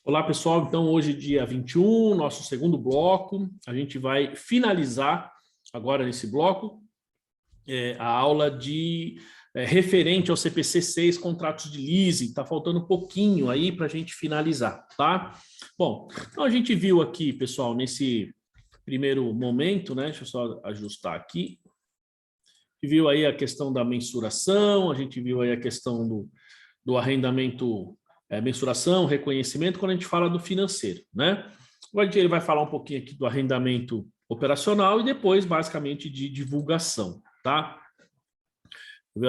Olá, pessoal. Então, hoje, dia 21, nosso segundo bloco. A gente vai finalizar agora nesse bloco a aula de referente ao CPC 6, contratos de leasing. Está faltando um pouquinho aí para a gente finalizar, tá? Bom, então a gente viu aqui, pessoal, nesse primeiro momento, né? Deixa eu só ajustar aqui. A gente viu aí a questão da mensuração, a gente viu aí a questão do arrendamento, mensuração, reconhecimento, quando a gente fala do financeiro, né? Agora ele vai falar um pouquinho aqui do arrendamento operacional e depois, basicamente, de divulgação, tá?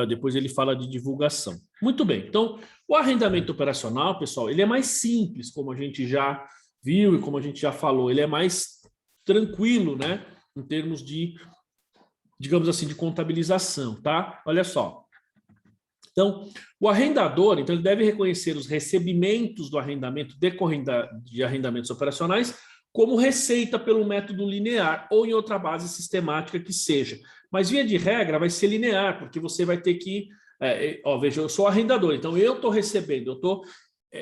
Depois ele fala de divulgação. Muito bem, então, o arrendamento operacional, pessoal, ele é mais simples, como a gente já viu e como a gente já falou, ele é mais tranquilo, né? Em termos de, digamos assim, de contabilização, tá? Olha só. Então, o arrendador, então, ele deve reconhecer os recebimentos do arrendamento decorrente de arrendamentos operacionais como receita pelo método linear ou em outra base sistemática que seja. Mas, via de regra, vai ser linear, porque você vai ter que... veja, eu sou arrendador, então eu estou recebendo, eu estou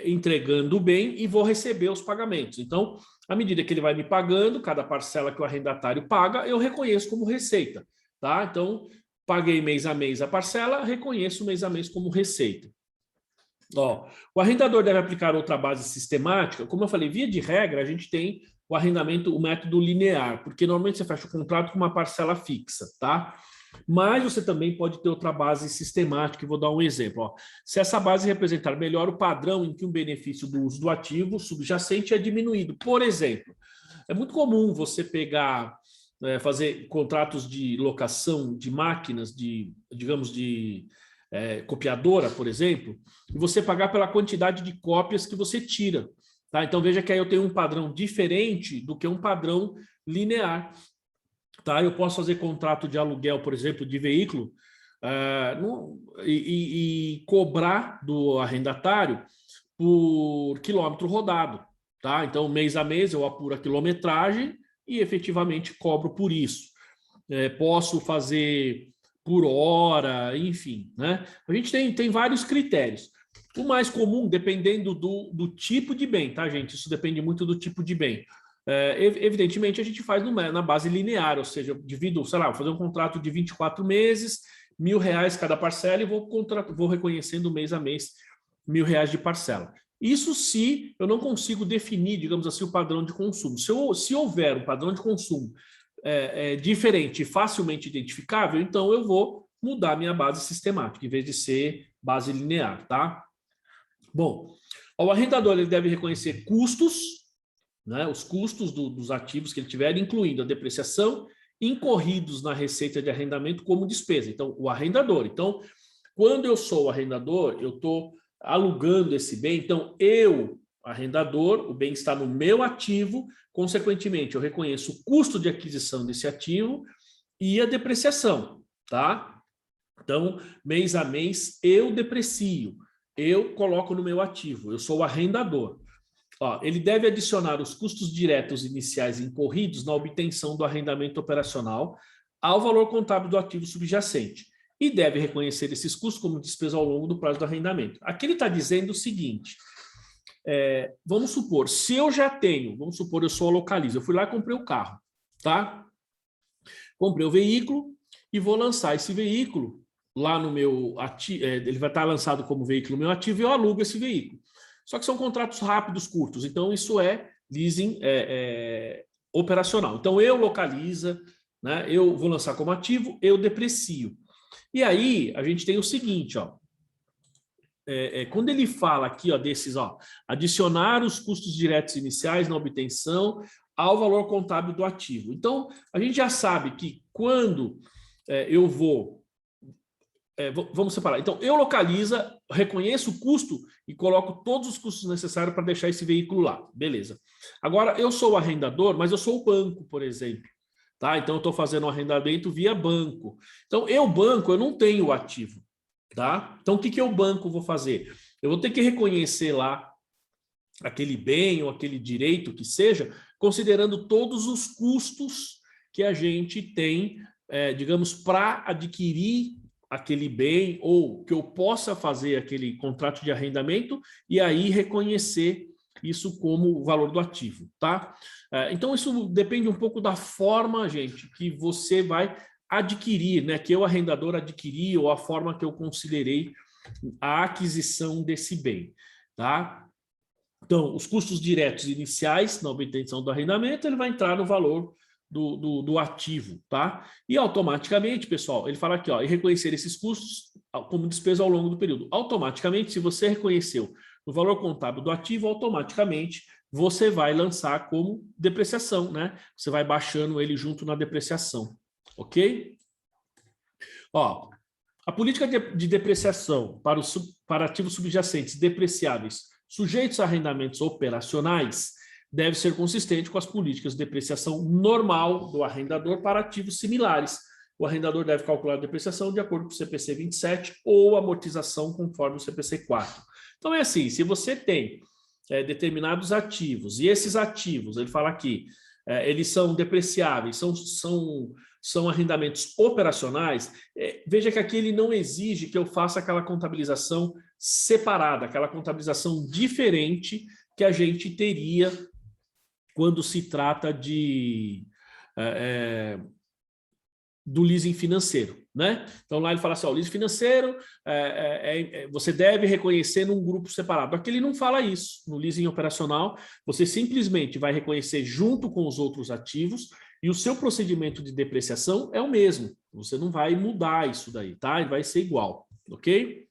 entregando o bem e vou receber os pagamentos. Então, à medida que ele vai me pagando, cada parcela que o arrendatário paga, eu reconheço como receita, tá? Então, paguei mês a mês a parcela, reconheço mês a mês como receita. Ó, o arrendador deve aplicar outra base sistemática. Como eu falei, via de regra, a gente tem o arrendamento, o método linear, porque normalmente você fecha o contrato com uma parcela fixa, tá? Mas você também pode ter outra base sistemática, e vou dar um exemplo. Ó. Se essa base representar melhor o padrão em que um benefício do uso do ativo subjacente é diminuído. Por exemplo, é muito comum você pegar... fazer contratos de locação de máquinas, digamos, de copiadora, por exemplo, e você pagar pela quantidade de cópias que você tira. Tá? Então, veja que aí eu tenho um padrão diferente do que um padrão linear. Tá? Eu posso fazer contrato de aluguel, por exemplo, de veículo, e cobrar do arrendatário por quilômetro rodado. Tá? Então, mês a mês, eu apuro a quilometragem e efetivamente cobro por isso. Posso fazer por hora, enfim, né? A gente tem vários critérios. O mais comum, dependendo do tipo de bem, tá, gente? Isso depende muito do tipo de bem. Evidentemente, a gente faz na base linear, ou seja, eu divido, sei lá, vou fazer um contrato de 24 meses, R$ 1.000 cada parcela e vou reconhecendo mês a mês R$ 1.000 de parcela. Isso se eu não consigo definir, digamos assim, o padrão de consumo. Se houver um padrão de consumo diferente e facilmente identificável, então eu vou mudar minha base sistemática, em vez de ser base linear, tá? Bom, o arrendador ele deve reconhecer custos, né, os custos dos ativos que ele tiver, incluindo a depreciação, incorridos na receita de arrendamento como despesa. Então, o arrendador. Então, quando eu sou o arrendador, eu estou alugando esse bem, então eu, arrendador, o bem está no meu ativo, consequentemente, eu reconheço o custo de aquisição desse ativo e a depreciação, tá? Então, mês a mês, eu deprecio, eu coloco no meu ativo, eu sou o arrendador. Ó, ele deve adicionar os custos diretos iniciais incorridos na obtenção do arrendamento operacional ao valor contábil do ativo subjacente e deve reconhecer esses custos como despesa ao longo do prazo do arrendamento. Aqui ele está dizendo o seguinte, vamos supor, se eu já tenho, vamos supor, eu sou a Localiza, eu fui lá e comprei o carro, tá? Comprei o veículo e vou lançar esse veículo lá no meu ativo, ele vai estar lançado como veículo meu ativo e eu alugo esse veículo. Só que são contratos rápidos, curtos, então isso é leasing operacional. Então eu Localiza, né, eu vou lançar como ativo, eu deprecio. E aí a gente tem o seguinte, ó, quando ele fala aqui, ó, desses, ó, adicionar os custos diretos iniciais na obtenção ao valor contábil do ativo. Então, a gente já sabe que quando eu vou... vamos separar. Então, eu Localiza, reconheço o custo e coloco todos os custos necessários para deixar esse veículo lá. Beleza. Agora, eu sou o arrendador, mas eu sou o banco, por exemplo. Tá? Então, eu estou fazendo um arrendamento via banco. Então, banco, eu não tenho o ativo. Tá? Então, o que eu banco vou fazer? Eu vou ter que reconhecer lá aquele bem ou aquele direito que seja, considerando todos os custos que a gente tem, digamos, para adquirir aquele bem ou que eu possa fazer aquele contrato de arrendamento e aí reconhecer isso como o valor do ativo, tá? Então, isso depende um pouco da forma, gente, que você vai adquirir, né? Que eu, arrendador, adquiri, ou a forma que eu considerei a aquisição desse bem, tá? Então, os custos diretos iniciais na obtenção do arrendamento, ele vai entrar no valor do ativo, tá? E automaticamente, pessoal, ele fala aqui, ó, e reconhecer esses custos como despesa ao longo do período. Automaticamente, se você reconheceu no valor contábil do ativo, automaticamente você vai lançar como depreciação, né? Você vai baixando ele junto na depreciação, ok? Ó, a política de depreciação para ativos subjacentes depreciáveis sujeitos a arrendamentos operacionais deve ser consistente com as políticas de depreciação normal do arrendador para ativos similares. O arrendador deve calcular a depreciação de acordo com o CPC 27 ou amortização conforme o CPC 4. Então é assim, se você tem determinados ativos, e esses ativos, ele fala aqui, eles são depreciáveis, são arrendamentos operacionais, veja que aqui ele não exige que eu faça aquela contabilização separada, aquela contabilização diferente que a gente teria quando se trata do leasing financeiro, né? Então lá ele fala assim, ó, o leasing financeiro você deve reconhecer num grupo separado. Aqui ele não fala isso. No leasing operacional, você simplesmente vai reconhecer junto com os outros ativos e o seu procedimento de depreciação é o mesmo. Você não vai mudar isso daí, tá? Ele vai ser igual, ok?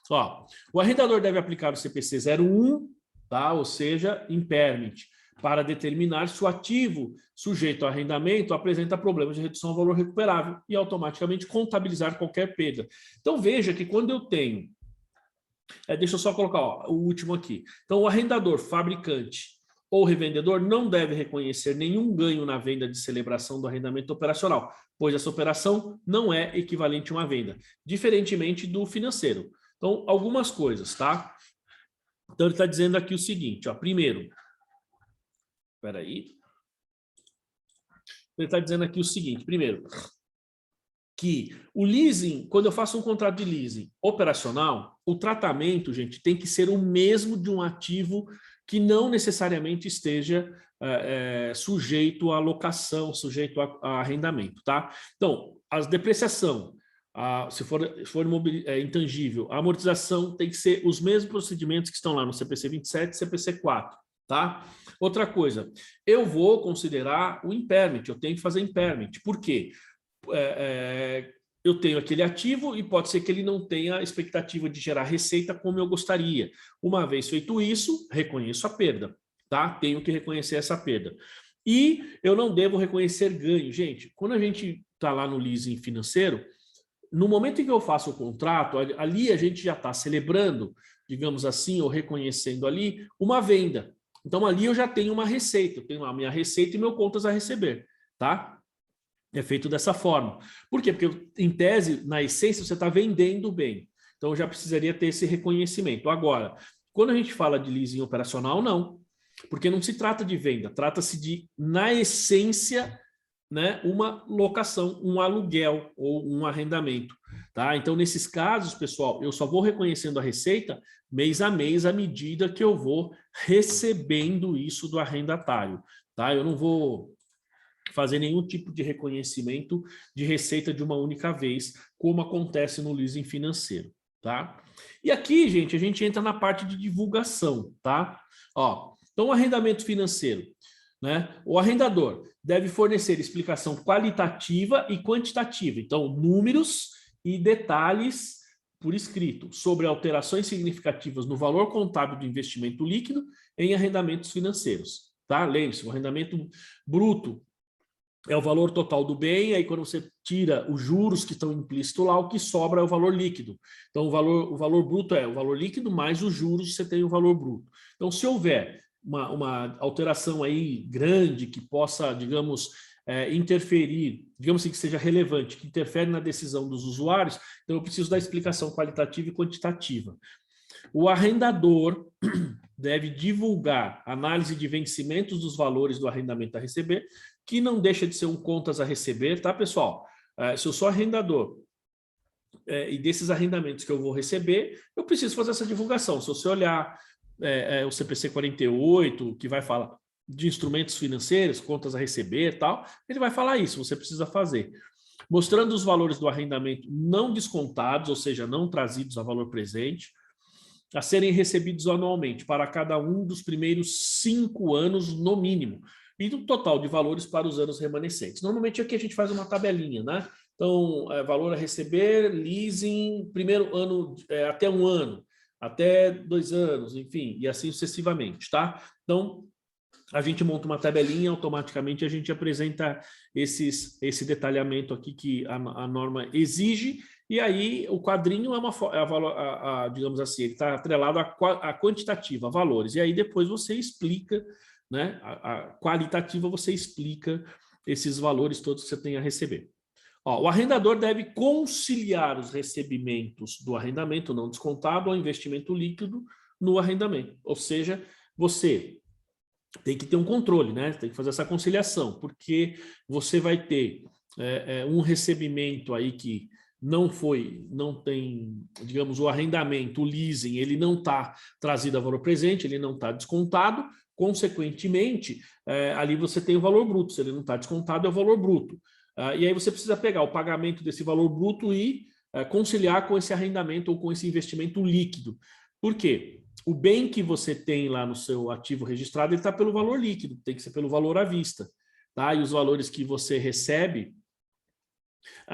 Ó, o arrendador deve aplicar o CPC 01, tá? Ou seja, impairment, para determinar se o ativo sujeito ao arrendamento apresenta problemas de redução ao valor recuperável e automaticamente contabilizar qualquer perda. Então veja que quando eu tenho, deixa eu só colocar ó, o último aqui. Então o arrendador, fabricante ou revendedor não deve reconhecer nenhum ganho na venda de celebração do arrendamento operacional, pois essa operação não é equivalente a uma venda, diferentemente do financeiro. Então, algumas coisas, tá? Então, ele está dizendo aqui o seguinte, ó. Primeiro, espera aí. Ele está dizendo aqui o seguinte, primeiro, que o leasing, quando eu faço um contrato de leasing operacional, o tratamento, gente, tem que ser o mesmo de um ativo que não necessariamente esteja sujeito à locação, sujeito a arrendamento, tá? Então, a depreciação, se for intangível, a amortização tem que ser os mesmos procedimentos que estão lá no CPC 27 e CPC 4, tá? Outra coisa, eu vou considerar o impairment, eu tenho que fazer impairment. Por quê? Eu tenho aquele ativo e pode ser que ele não tenha expectativa de gerar receita como eu gostaria. Uma vez feito isso, reconheço a perda, tá? Tenho que reconhecer essa perda. E eu não devo reconhecer ganho. Gente, quando a gente está lá no leasing financeiro, no momento em que eu faço o contrato, ali a gente já está celebrando, digamos assim, ou reconhecendo ali uma venda. Então, ali eu já tenho uma receita, eu tenho a minha receita e meu contas a receber, tá? É feito dessa forma. Por quê? Porque, em tese, na essência, você está vendendo bem. Então, eu já precisaria ter esse reconhecimento. Agora, quando a gente fala de leasing operacional, não. Porque não se trata de venda, trata-se de, na essência, né, uma locação, um aluguel ou um arrendamento. Tá? Então, nesses casos, pessoal, eu só vou reconhecendo a receita mês a mês à medida que eu vou recebendo isso do arrendatário. Tá? Eu não vou fazer nenhum tipo de reconhecimento de receita de uma única vez, como acontece no leasing financeiro, tá? E aqui, gente, a gente entra na parte de divulgação, tá? Ó, então, o arrendamento financeiro, né? O arrendador deve fornecer explicação qualitativa e quantitativa, então, números e detalhes por escrito sobre alterações significativas no valor contábil do investimento líquido em arrendamentos financeiros, tá? Lembre-se, o arrendamento bruto é o valor total do bem, aí quando você tira os juros que estão implícitos lá, o que sobra é o valor líquido. Então, o valor bruto é o valor líquido mais os juros, você tem o valor bruto. Então, se houver uma alteração aí grande que possa, digamos, interferir, digamos assim, que seja relevante, que interfere na decisão dos usuários, então eu preciso da explicação qualitativa e quantitativa. O arrendador deve divulgar análise de vencimentos dos valores do arrendamento a receber, que não deixa de ser um contas a receber, tá, pessoal? Se eu sou arrendador e desses arrendamentos que eu vou receber, eu preciso fazer essa divulgação. Se você olhar o CPC 48, que vai falar de instrumentos financeiros, contas a receber e tal, ele vai falar isso, você precisa fazer. Mostrando os valores do arrendamento não descontados, ou seja, não trazidos a valor presente, a serem recebidos anualmente para cada um dos primeiros 5 anos no mínimo, e do total de valores para os anos remanescentes. Normalmente aqui a gente faz uma tabelinha, né? Então, valor a receber, leasing, primeiro ano, até 1 ano, até 2 anos, enfim, e assim sucessivamente, tá? Então, a gente monta uma tabelinha, automaticamente a gente apresenta esse detalhamento aqui que a norma exige, e aí o quadrinho digamos assim, ele está atrelado à quantitativa, a valores, e aí depois você explica, né, a qualitativa você explica esses valores todos que você tem a receber. Ó, o arrendador deve conciliar os recebimentos do arrendamento não descontado ao investimento líquido no arrendamento, ou seja, você tem que ter um controle, né? Tem que fazer essa conciliação, porque você vai ter um recebimento aí que não tem, digamos, o arrendamento, o leasing, ele não está trazido a valor presente, ele não está descontado, consequentemente, ali você tem o valor bruto, se ele não está descontado, é o valor bruto. E aí você precisa pegar o pagamento desse valor bruto e conciliar com esse arrendamento ou com esse investimento líquido. Por quê? O bem que você tem lá no seu ativo registrado, ele está pelo valor líquido, tem que ser pelo valor à vista. Tá? E os valores que você recebe,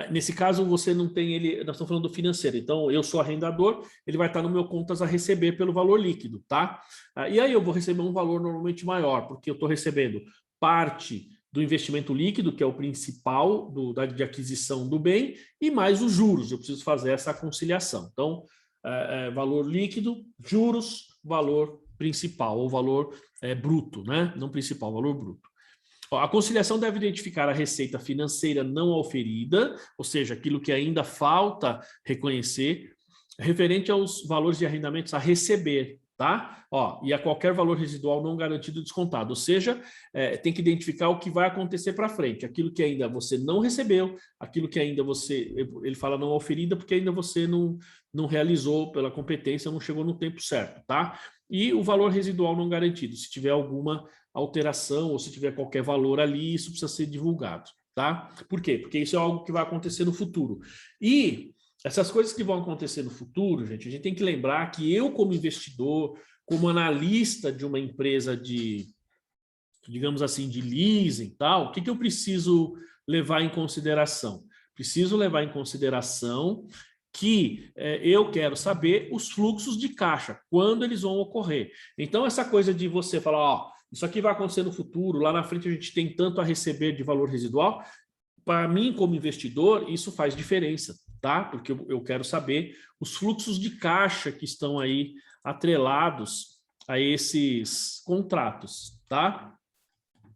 nesse caso você não tem ele, nós estamos falando do financeiro, então eu sou arrendador, ele vai estar no meu contas a receber pelo valor líquido. Tá? E aí eu vou receber um valor normalmente maior, porque eu estou recebendo parte do investimento líquido, que é o principal de aquisição do bem, e mais os juros, eu preciso fazer essa conciliação. Então, valor líquido, juros, valor principal, ou valor bruto, né? Não principal, valor bruto. Ó, a conciliação deve identificar a receita financeira não auferida, ou seja, aquilo que ainda falta reconhecer, referente aos valores de arrendamentos a receber, tá? Ó, e a qualquer valor residual não garantido descontado, ou seja, tem que identificar o que vai acontecer para frente, aquilo que ainda você não recebeu, aquilo que ainda ele fala não auferida porque ainda você não realizou pela competência, não chegou no tempo certo, tá? E o valor residual não garantido, se tiver alguma alteração ou se tiver qualquer valor ali, isso precisa ser divulgado, tá? Por quê? Porque isso é algo que vai acontecer no futuro. E essas coisas que vão acontecer no futuro, gente, a gente tem que lembrar que eu, como investidor, como analista de uma empresa de, digamos assim, de leasing e tal, o que eu preciso levar em consideração? Preciso levar em consideração que eu quero saber os fluxos de caixa, quando eles vão ocorrer. Então, essa coisa de você falar, ó, isso aqui vai acontecer no futuro, lá na frente a gente tem tanto a receber de valor residual, para mim, como investidor, isso faz diferença, tá? Porque eu quero saber os fluxos de caixa que estão aí atrelados a esses contratos, tá?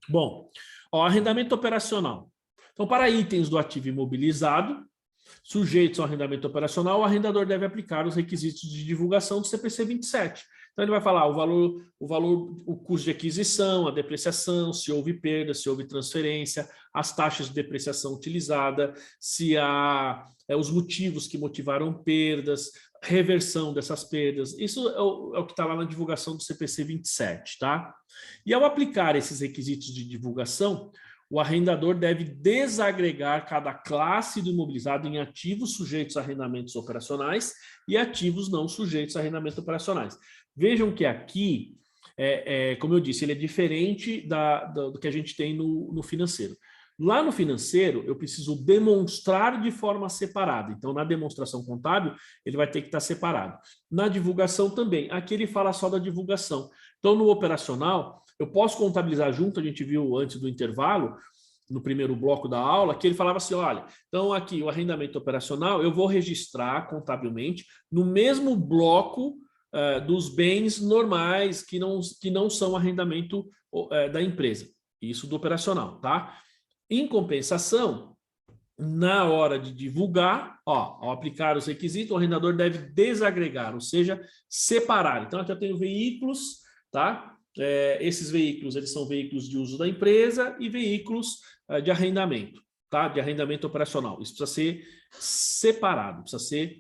Bom, ó, arrendamento operacional. Então, para itens do ativo imobilizado, sujeitos ao arrendamento operacional, o arrendador deve aplicar os requisitos de divulgação do CPC 27. Então, ele vai falar o custo de aquisição, a depreciação, se houve perda, se houve transferência, as taxas de depreciação utilizada, se há os motivos que motivaram perdas, reversão dessas perdas. Isso é o que está lá na divulgação do CPC 27, tá? E ao aplicar esses requisitos de divulgação, o arrendador deve desagregar cada classe do imobilizado em ativos sujeitos a arrendamentos operacionais e ativos não sujeitos a arrendamentos operacionais. Vejam que aqui, como eu disse, ele é diferente do que a gente tem no financeiro. Lá no financeiro, eu preciso demonstrar de forma separada. Então, na demonstração contábil, ele vai ter que estar separado. Na divulgação também. Aqui ele fala só da divulgação. Então, no operacional, eu posso contabilizar junto, a gente viu antes do intervalo, no primeiro bloco da aula, que ele falava assim, olha, então aqui o arrendamento operacional, eu vou registrar contabilmente no mesmo bloco dos bens normais que não são arrendamento da empresa. Isso do operacional, tá? Em compensação, na hora de divulgar, ó, ao aplicar os requisitos, o arrendador deve desagregar, ou seja, separar. Então, aqui eu tenho veículos, tá? Esses veículos, eles são veículos de uso da empresa e veículos de arrendamento, tá? De arrendamento operacional. Isso precisa ser separado, precisa ser,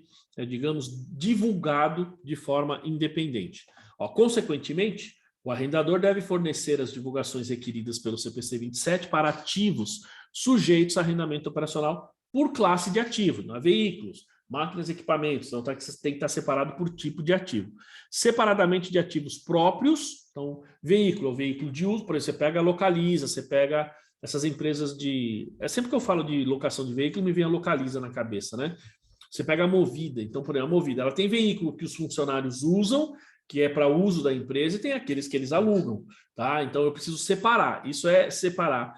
digamos, divulgado de forma independente. Ó, consequentemente, o arrendador deve fornecer as divulgações requeridas pelo CPC 27 para ativos sujeitos a arrendamento operacional por classe de ativo, não é veículos, máquinas e equipamentos, então tem que estar separado por tipo de ativo. Separadamente de ativos próprios, então veículo de uso, por exemplo, você pega a Localiza, você pega essas empresas de... sempre que eu falo de locação de veículo, me vem a Localiza na cabeça, né? Você pega a Movida, então, por exemplo, a Movida, ela tem veículo que os funcionários usam, que é para uso da empresa, e tem aqueles que eles alugam, tá? Então, eu preciso separar. Isso é separar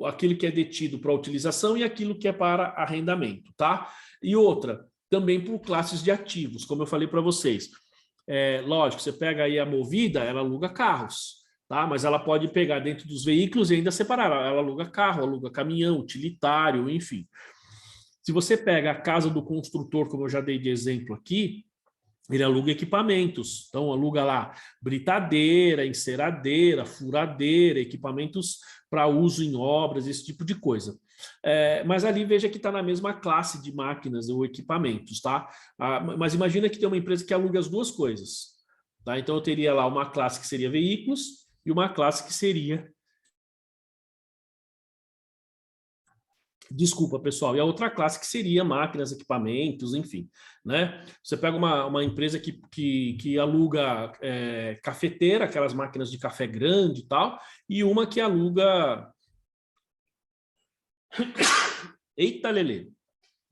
aquilo que é detido para utilização e aquilo que é para arrendamento, tá? E outra, também por classes de ativos, como eu falei para vocês. Lógico, você pega aí a Movida, ela aluga carros, tá? Mas ela pode pegar dentro dos veículos e ainda separar. Ela aluga carro, aluga caminhão, utilitário, enfim. Se você pega a casa do construtor, como eu já dei de exemplo aqui, ele aluga equipamentos. Então, aluga lá britadeira, enceradeira, furadeira, equipamentos para uso em obras, esse tipo de coisa. Mas ali veja que está na mesma classe de máquinas ou equipamentos, tá? Mas imagina que tem uma empresa que aluga as duas coisas, tá? Então, eu teria lá uma classe que seria veículos e uma classe que seria... Desculpa, pessoal. E a outra classe que seria máquinas, equipamentos, enfim, né? Você pega uma empresa que aluga cafeteira, aquelas máquinas de café grande e tal, e uma que aluga... Eita, Lelê!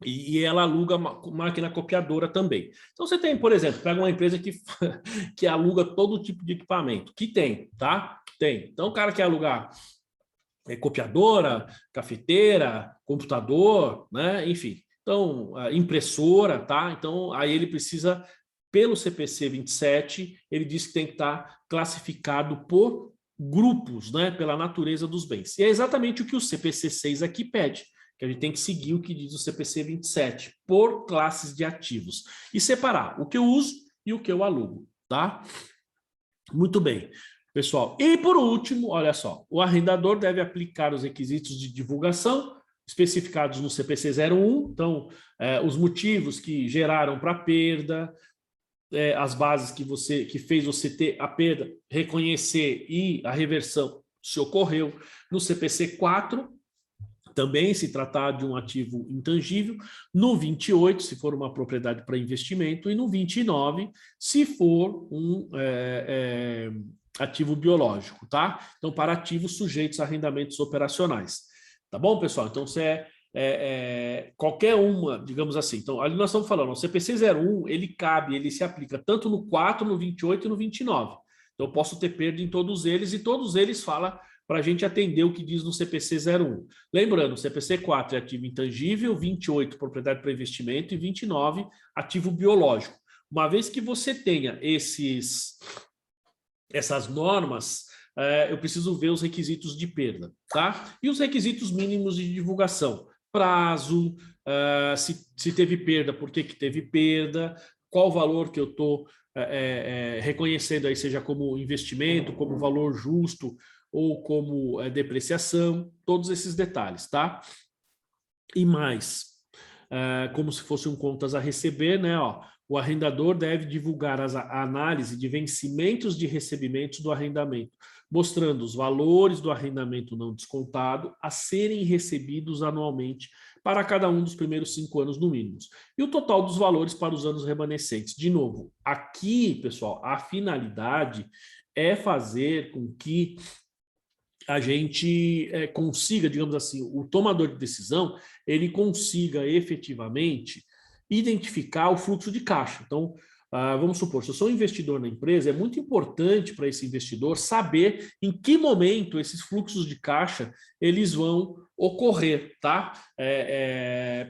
E ela aluga máquina copiadora também. Então, você tem, por exemplo, pega uma empresa que aluga todo tipo de equipamento, que tem, tá? Tem. Então, o cara quer alugar... copiadora, cafeteira, computador, né? Enfim. Então, impressora, tá? Então, aí ele precisa, pelo CPC 27, ele diz que tem que estar classificado por grupos, né? Pela natureza dos bens. E é exatamente o que o CPC 6 aqui pede, que a gente tem que seguir o que diz o CPC 27, por classes de ativos. E separar o que eu uso e o que eu alugo, tá? Muito bem. Pessoal, e por último, olha só, o arrendador deve aplicar os requisitos de divulgação especificados no CPC 01, então, os motivos que geraram para a perda, as bases que fez você ter a perda, reconhecer e a reversão se ocorreu. No CPC 4, também se tratar de um ativo intangível, no 28, se for uma propriedade para investimento, e no 29, se for um ativo biológico, tá? Então, para ativos sujeitos a arrendamentos operacionais. Tá bom, pessoal? Então, se qualquer uma, digamos assim. Então, ali nós estamos falando, o CPC 01, ele se aplica tanto no 4, no 28 e no 29. Então, eu posso ter perda em todos eles, e todos eles falam para a gente atender o que diz no CPC 01. Lembrando, o CPC 4 é ativo intangível, 28, propriedade para investimento, e 29, ativo biológico. Uma vez que você tenha essas normas, eu preciso ver os requisitos de perda, tá? E os requisitos mínimos de divulgação. Prazo, se teve perda, por que teve perda, qual o valor que eu estou reconhecendo aí, seja como investimento, como valor justo ou como depreciação, todos esses detalhes, tá? E mais, como se fosse um contas a receber, né? Ó, o arrendador deve divulgar a análise de vencimentos de recebimentos do arrendamento, mostrando os valores do arrendamento não descontado a serem recebidos anualmente para cada um dos primeiros 5 anos no mínimo. E o total dos valores para os anos remanescentes. De novo, aqui, pessoal, a finalidade é fazer com que a gente consiga, digamos assim, o tomador de decisão, ele consiga efetivamente identificar o fluxo de caixa. Então, vamos supor, se eu sou um investidor na empresa, é muito importante para esse investidor saber em que momento esses fluxos de caixa eles vão ocorrer, tá?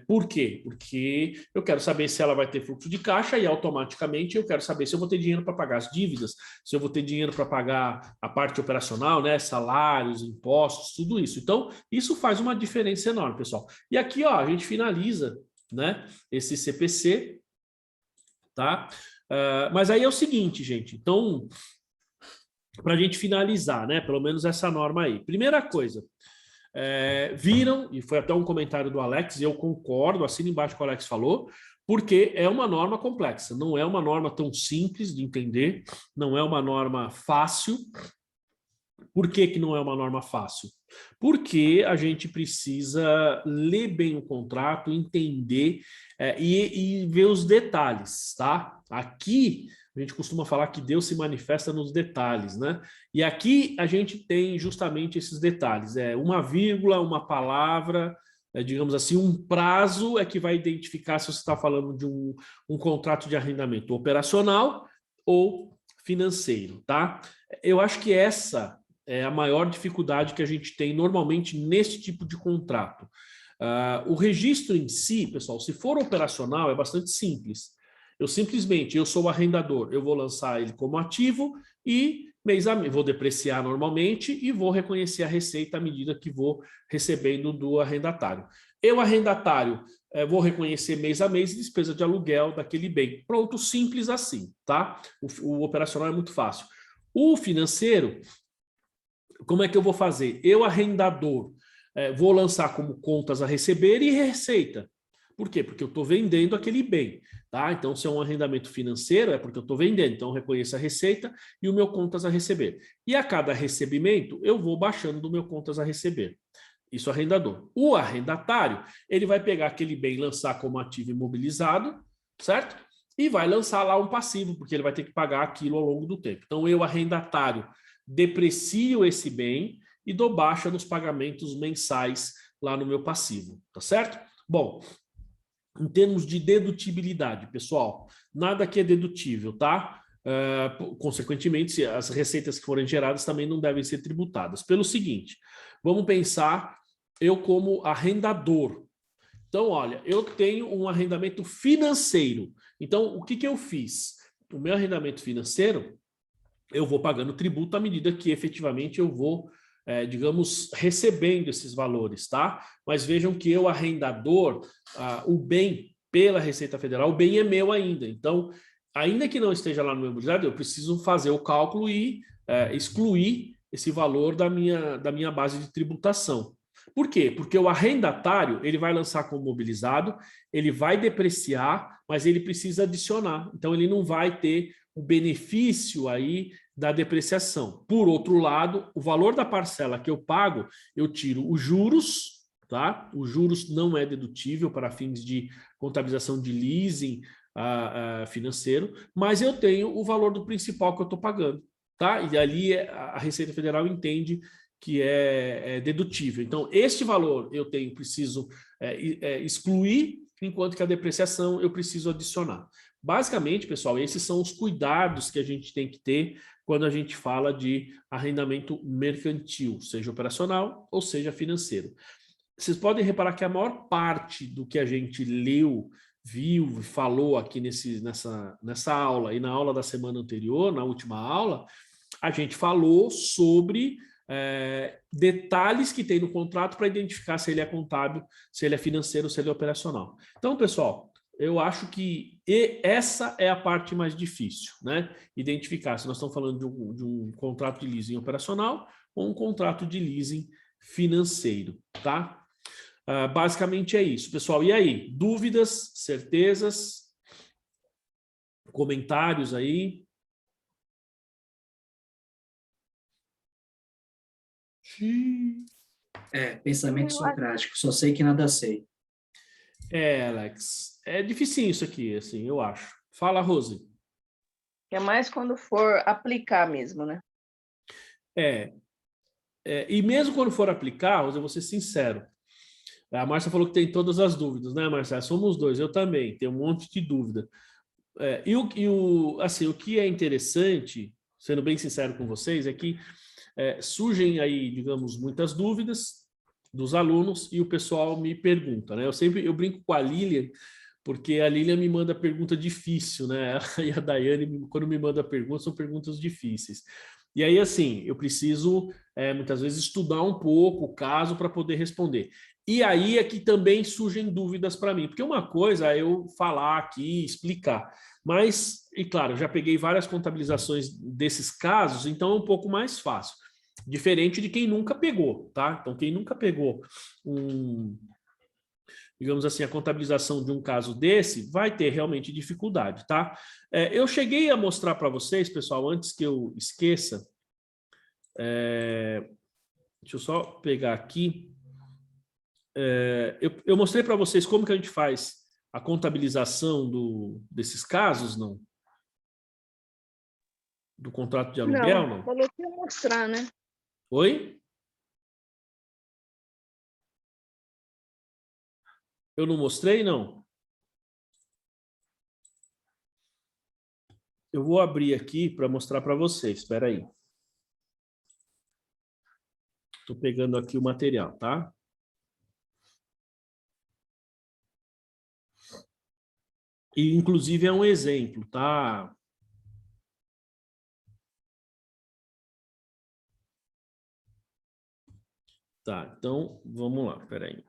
Por quê? Porque eu quero saber se ela vai ter fluxo de caixa e automaticamente eu quero saber se eu vou ter dinheiro para pagar as dívidas, se eu vou ter dinheiro para pagar a parte operacional, né? Salários, impostos, tudo isso. Então, isso faz uma diferença enorme, pessoal. E aqui, ó, a gente finaliza, né, esse CPC, tá? Mas aí é o seguinte, gente, então, para a gente finalizar, né, pelo menos essa norma aí. Primeira coisa, viram, e foi até um comentário do Alex, e eu concordo, assina embaixo que o Alex falou, porque é uma norma complexa, não é uma norma tão simples de entender, não é uma norma fácil. Por que que não é uma norma fácil? Porque a gente precisa ler bem o contrato, entender e ver os detalhes, tá? Aqui a gente costuma falar que Deus se manifesta nos detalhes, né? E aqui a gente tem justamente esses detalhes. Uma vírgula, uma palavra, digamos assim, um prazo é que vai identificar se você está falando de um contrato de arrendamento operacional ou financeiro, tá? Eu acho que essa é a maior dificuldade que a gente tem normalmente nesse tipo de contrato. O registro em si, pessoal, se for operacional, é bastante simples. Eu sou o arrendador, eu vou lançar ele como ativo e mês a mês, vou depreciar normalmente e vou reconhecer a receita à medida que vou recebendo do arrendatário. Eu, arrendatário, vou reconhecer mês a mês despesa de aluguel daquele bem. Pronto, simples assim, tá? O operacional é muito fácil. O financeiro, como é que eu vou fazer? Eu, arrendador, vou lançar como contas a receber e receita. Por quê? Porque eu estou vendendo aquele bem. Tá? Então, se é um arrendamento financeiro, é porque eu estou vendendo. Então, eu reconheço a receita e o meu contas a receber. E a cada recebimento, eu vou baixando do meu contas a receber. Isso é arrendador. O arrendatário, ele vai pegar aquele bem e lançar como ativo imobilizado, certo? E vai lançar lá um passivo, porque ele vai ter que pagar aquilo ao longo do tempo. Então, eu, arrendatário, deprecio esse bem e dou baixa nos pagamentos mensais lá no meu passivo, tá certo? Bom, em termos de dedutibilidade, pessoal, nada aqui é dedutível, tá? Consequentemente, as receitas que forem geradas também não devem ser tributadas. Pelo seguinte, vamos pensar eu como arrendador. Então, olha, eu tenho um arrendamento financeiro. Então, o que que eu fiz? O meu arrendamento financeiro, eu vou pagando tributo à medida que efetivamente eu vou, digamos, recebendo esses valores, tá? Mas vejam que eu, arrendador, o bem pela Receita Federal, o bem é meu ainda. Então, ainda que não esteja lá no meu imobiliário, eu preciso fazer o cálculo e excluir esse valor da minha base de tributação. Por quê? Porque o arrendatário, ele vai lançar como mobilizado, ele vai depreciar, mas ele precisa adicionar. Então, ele não vai ter o benefício aí da depreciação. Por outro lado, o valor da parcela que eu pago, eu tiro os juros, tá? Os juros não é dedutível para fins de contabilização de leasing financeiro, mas eu tenho o valor do principal que eu estou pagando, tá? E ali a Receita Federal entende que é dedutível. Então, este valor eu preciso excluir, enquanto que a depreciação eu preciso adicionar. Basicamente, pessoal, esses são os cuidados que a gente tem que ter quando a gente fala de arrendamento mercantil, seja operacional ou seja financeiro. Vocês podem reparar que a maior parte do que a gente leu, viu, falou aqui nessa aula e na aula da semana anterior, na última aula, a gente falou sobre detalhes que tem no contrato para identificar se ele é contábil, se ele é financeiro, se ele é operacional. Então, pessoal, eu acho que essa é a parte mais difícil, né? Identificar se nós estamos falando de um contrato de leasing operacional ou um contrato de leasing financeiro, tá? Basicamente é isso, pessoal. E aí, dúvidas, certezas, comentários aí? Pensamento socrático, só sei que nada sei. Alex, é dificinho isso aqui, assim, eu acho. Fala, Rose. É mais quando for aplicar mesmo, né? E mesmo quando for aplicar, Rose, eu vou ser sincero. A Márcia falou que tem todas as dúvidas, né, Márcia? Somos dois, eu também, tenho um monte de dúvida. Assim, o que é interessante, sendo bem sincero com vocês, é que surgem aí, digamos, muitas dúvidas dos alunos e o pessoal me pergunta, né? Eu brinco com a Lilian, porque a Lilian me manda pergunta difícil, né? E a Daiane, quando me manda perguntas, são perguntas difíceis. E aí, assim, eu preciso, muitas vezes, estudar um pouco o caso para poder responder. E aí é que também surgem dúvidas para mim, porque uma coisa é eu falar aqui, explicar, mas, e claro, eu já peguei várias contabilizações desses casos, então é um pouco mais fácil. Diferente de quem nunca pegou, tá? Então, quem nunca pegou digamos assim, a contabilização de um caso desse, vai ter realmente dificuldade, tá? Eu cheguei a mostrar para vocês, pessoal, antes que eu esqueça, deixa eu só pegar aqui, eu mostrei para vocês como que a gente faz a contabilização desses casos, não? Do contrato de aluguel, não? Falou que ia mostrar, né? Oi? Eu não mostrei, não? Eu vou abrir aqui para mostrar para vocês. Espera aí. Estou pegando aqui o material, tá? E, inclusive, é um exemplo, tá? Tá, então, vamos lá, espera aí.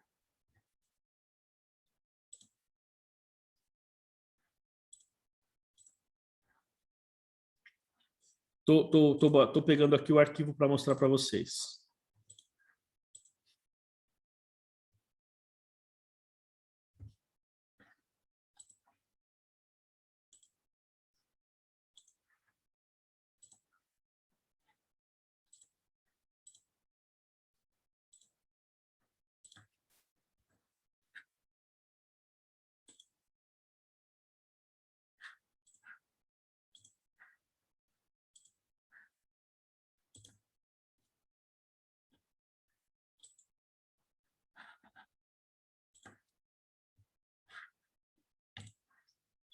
Tô pegando aqui o arquivo para mostrar para vocês.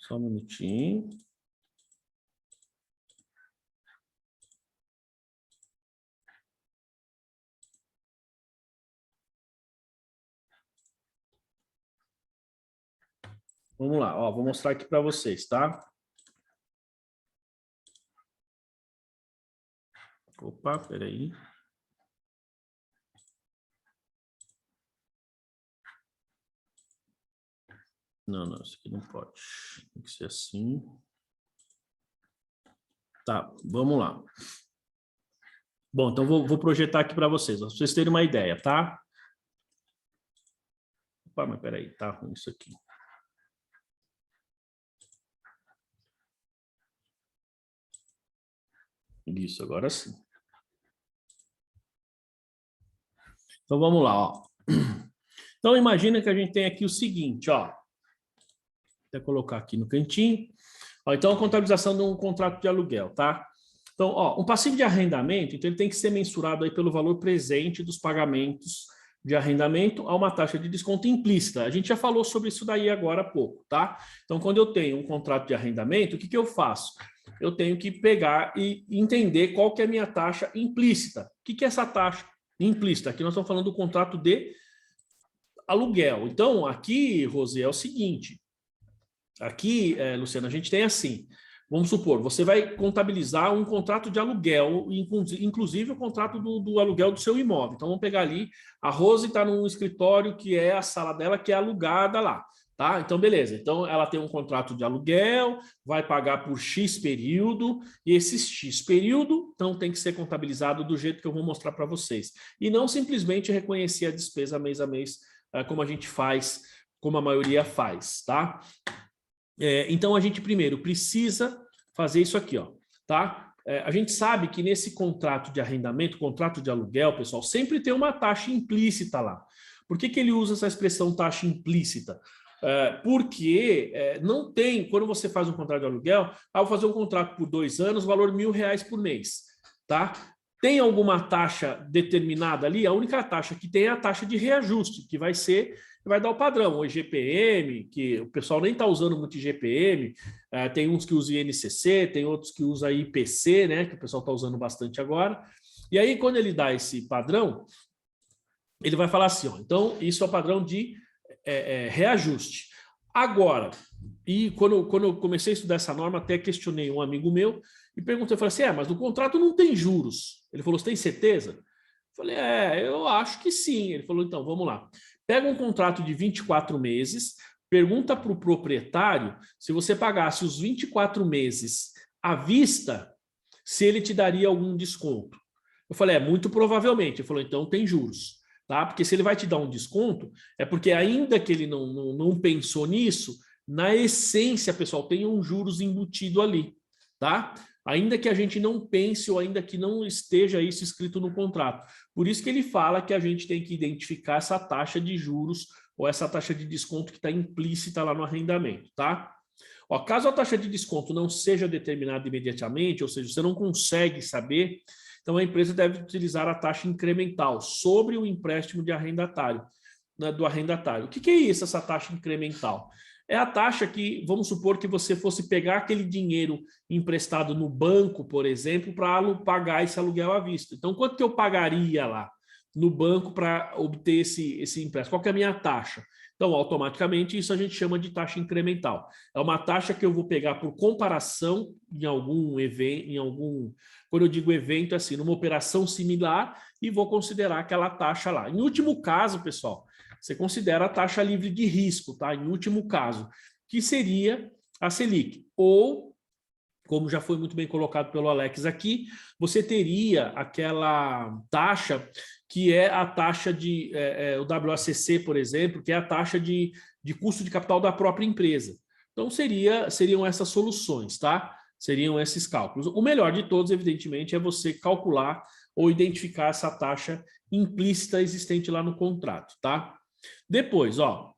Só um minutinho. Vamos lá, ó, vou mostrar aqui para vocês, tá? Opa, peraí. Não, isso aqui não pode. Tem que ser assim. Tá, vamos lá. Bom, então vou projetar aqui para vocês terem uma ideia, tá? Opa, mas peraí, tá ruim isso aqui. Isso, agora sim. Então, vamos lá, ó. Então, imagina que a gente tem aqui o seguinte, ó. Vou colocar aqui no cantinho. Ó, então, a contabilização de um contrato de aluguel, tá? Então, ó, um passivo de arrendamento, então ele tem que ser mensurado aí pelo valor presente dos pagamentos de arrendamento a uma taxa de desconto implícita. A gente já falou sobre isso daí agora há pouco, tá? Então, quando eu tenho um contrato de arrendamento, o que eu faço? Eu tenho que pegar e entender qual que é a minha taxa implícita. O que é essa taxa implícita? Aqui nós estamos falando do contrato de aluguel. Então, aqui, Rosê, é o seguinte. Aqui, Luciana, a gente tem assim. Vamos supor, você vai contabilizar um contrato de aluguel, inclusive o contrato do aluguel do seu imóvel. Então, vamos pegar ali, a Rose está num escritório que é a sala dela, que é alugada lá. Tá? Então, beleza. Então, ela tem um contrato de aluguel, vai pagar por X período, e esse X período, então, tem que ser contabilizado do jeito que eu vou mostrar para vocês. E não simplesmente reconhecer a despesa mês a mês, como a gente faz, como a maioria faz, tá? Então, a gente primeiro precisa fazer isso aqui, ó, tá? A gente sabe que nesse contrato de arrendamento, contrato de aluguel, pessoal, sempre tem uma taxa implícita lá. Por que ele usa essa expressão taxa implícita? Porque não tem, quando você faz um contrato de aluguel, vou fazer um contrato por 2 anos, valor R$1.000 por mês, tá? Tem alguma taxa determinada ali? A única taxa que tem é a taxa de reajuste, que vai dar o padrão, o IGPM, que o pessoal nem está usando muito IGPM, tem uns que usam INCC, tem outros que usam IPC, né, que o pessoal está usando bastante agora. E aí, quando ele dá esse padrão, ele vai falar assim, ó, então, isso é o padrão de reajuste. Agora, e quando eu comecei a estudar essa norma, até questionei um amigo meu e perguntei, eu falei assim, mas no contrato não tem juros. Ele falou, você tem certeza? Eu falei, eu acho que sim. Ele falou, então, vamos lá. Pega um contrato de 24 meses, pergunta para o proprietário se você pagasse os 24 meses à vista, se ele te daria algum desconto. Eu falei, muito provavelmente. Ele falou, então tem juros. tá? Porque se ele vai te dar um desconto, é porque ainda que ele não pensou nisso, na essência, pessoal, tem um juros embutido ali, tá? Ainda que a gente não pense ou ainda que não esteja isso escrito no contrato. Por isso que ele fala que a gente tem que identificar essa taxa de juros ou essa taxa de desconto que está implícita lá no arrendamento, tá? Ó, caso a taxa de desconto não seja determinada imediatamente, ou seja, você não consegue saber, então a empresa deve utilizar a taxa incremental sobre o empréstimo de arrendatário, né, do arrendatário. O que é isso, essa taxa incremental? É a taxa que, vamos supor que você fosse pegar aquele dinheiro emprestado no banco, por exemplo, para pagar esse aluguel à vista. Então, quanto que eu pagaria lá no banco para obter esse empréstimo? Qual que é a minha taxa? Então, automaticamente, isso a gente chama de taxa incremental. É uma taxa que eu vou pegar por comparação em algum evento, quando eu digo evento, é assim, numa operação similar, e vou considerar aquela taxa lá. Em último caso, pessoal, você considera a taxa livre de risco, tá? Em último caso, que seria a Selic. Ou, como já foi muito bem colocado pelo Alex aqui, você teria aquela taxa que é a taxa de o WACC, por exemplo, que é a taxa de custo de capital da própria empresa. Então, seriam essas soluções, tá? Seriam esses cálculos. O melhor de todos, evidentemente, é você calcular ou identificar essa taxa implícita existente lá no contrato, tá? Depois, ó,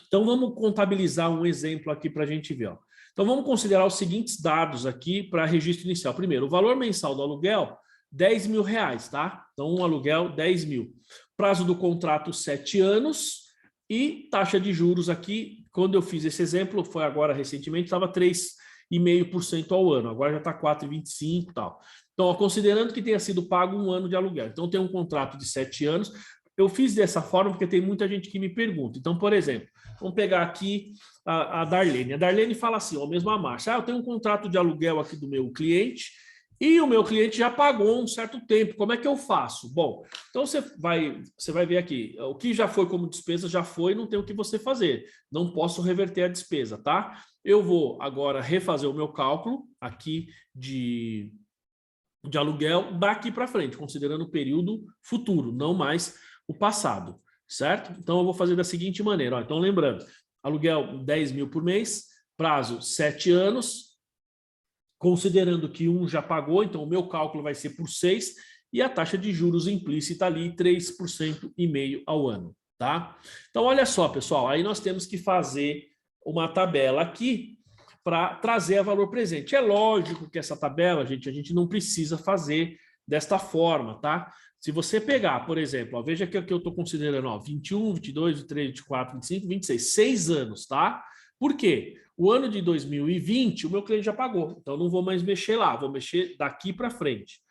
então vamos contabilizar um exemplo aqui para a gente ver, ó. Então vamos considerar os seguintes dados aqui para registro inicial. Primeiro, o valor mensal do aluguel, R$10.000, tá? Então um aluguel, 10 mil. Prazo do contrato, 7 anos e taxa de juros aqui, quando eu fiz esse exemplo, foi agora recentemente, estava 3,5% ao ano, agora já está 4,25% e tal. Então, ó, considerando que tenha sido pago um ano de aluguel, então tem um contrato de 7 anos. Eu fiz dessa forma porque tem muita gente que me pergunta. Então, por exemplo, vamos pegar aqui a Darlene. A Darlene fala assim, ó, mesmo a Márcia, eu tenho um contrato de aluguel aqui do meu cliente e o meu cliente já pagou um certo tempo. Como é que eu faço? Bom, então você vai ver aqui, o que já foi como despesa já foi, não tem o que você fazer. Não posso reverter a despesa, tá? Eu vou agora refazer o meu cálculo aqui de aluguel daqui para frente, considerando o período futuro, não mais o passado, certo? Então, eu vou fazer da seguinte maneira. Ó, então, lembrando, aluguel 10 mil por mês, prazo 7 anos, considerando que um já pagou, então o meu cálculo vai ser por 6 e a taxa de juros implícita ali 3,5% ao ano, tá? Então, olha só, pessoal, aí nós temos que fazer uma tabela aqui para trazer a valor presente. É lógico que essa tabela, gente, a gente não precisa fazer desta forma, tá? Se você pegar, por exemplo, ó, veja que aqui eu estou considerando, ó, 21, 22, 23, 24, 25, 26, 6 anos, tá? Por quê? O ano de 2020, o meu cliente já pagou, então não vou mais mexer lá, vou mexer daqui para frente.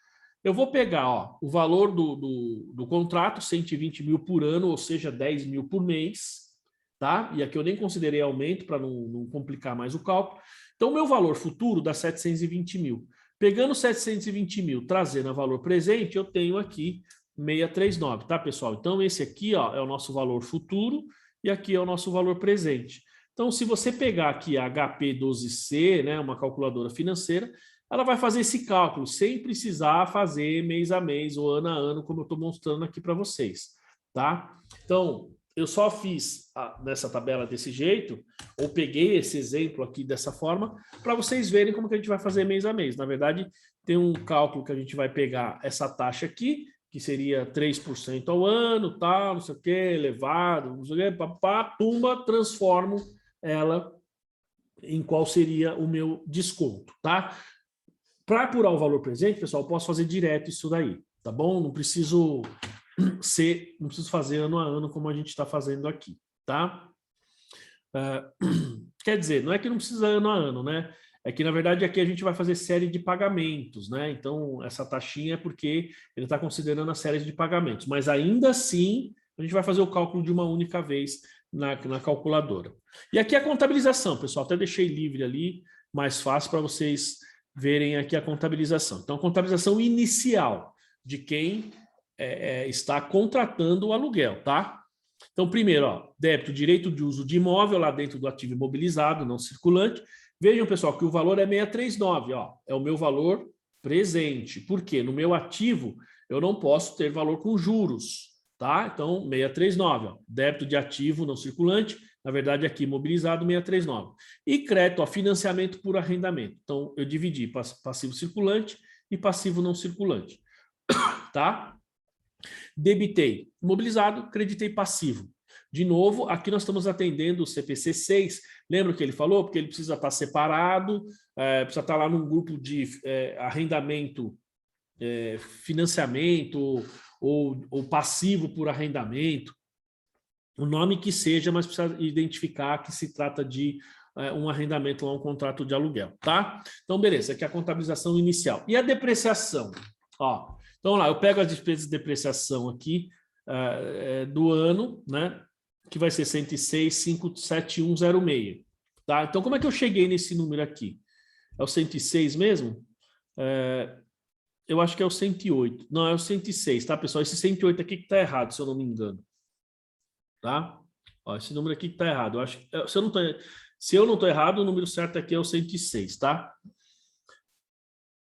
Eu vou pegar, ó, o valor do contrato, 120 mil por ano, ou seja, 10 mil por mês, tá? E aqui eu nem considerei aumento para não complicar mais o cálculo. Então, o meu valor futuro dá 720 mil. Pegando 720 mil, trazendo a valor presente, eu tenho aqui 639, tá, pessoal? Então, esse aqui, ó, é o nosso valor futuro e aqui é o nosso valor presente. Então, se você pegar aqui a HP12C, né, uma calculadora financeira, ela vai fazer esse cálculo sem precisar fazer mês a mês ou ano a ano, como eu estou mostrando aqui para vocês, tá? Então, eu só fiz nessa tabela desse jeito, ou peguei esse exemplo aqui dessa forma, para vocês verem como que a gente vai fazer mês a mês. Na verdade, tem um cálculo que a gente vai pegar essa taxa aqui, que seria 3% ao ano, tal, não sei o que, elevado, não sei o que, papá, tumba, transformo ela em qual seria o meu desconto, tá? Para apurar o valor presente, pessoal, eu posso fazer direto isso daí, tá bom? Não preciso fazer ano a ano como a gente está fazendo aqui, tá? Quer dizer, não é que não precisa ano a ano, né? É que, na verdade, aqui a gente vai fazer série de pagamentos, né? Então, essa taxinha é porque ele está considerando a série de pagamentos. Mas, ainda assim, a gente vai fazer o cálculo de uma única vez na calculadora. E aqui a contabilização, pessoal. Até deixei livre ali, mais fácil para vocês verem aqui a contabilização. Então, a contabilização inicial de quem está contratando o aluguel, tá? Então, primeiro, ó, débito, direito de uso de imóvel lá dentro do ativo imobilizado, não circulante. Vejam, pessoal, que o valor é 639, ó, é o meu valor presente. Por quê? No meu ativo, eu não posso ter valor com juros, tá? Então, 639, ó, débito de ativo não circulante, na verdade aqui imobilizado, 639. E crédito, ó, financiamento por arrendamento. Então, eu dividi passivo circulante e passivo não circulante, tá? Debitei imobilizado, creditei passivo. De novo, aqui nós estamos atendendo o CPC 6. Lembra o que ele falou? Porque ele precisa estar separado, precisa estar lá num grupo de arrendamento, financiamento ou passivo por arrendamento. O nome que seja, mas precisa identificar que se trata de um arrendamento ou um contrato de aluguel, tá? Então, beleza, aqui é a contabilização inicial. E a depreciação? Ó, então, lá, eu pego as despesas de depreciação aqui do ano, né? Que vai ser 106.57106, tá? Então, como é que eu cheguei nesse número aqui? É o 106 mesmo? Eu acho que é o 108. Não, é o 106, tá, pessoal? Esse 108 aqui que tá errado, se eu não me engano. Tá? Ó, esse número aqui que tá errado. Eu acho que, se eu não tô errado, o número certo aqui é o 106, tá?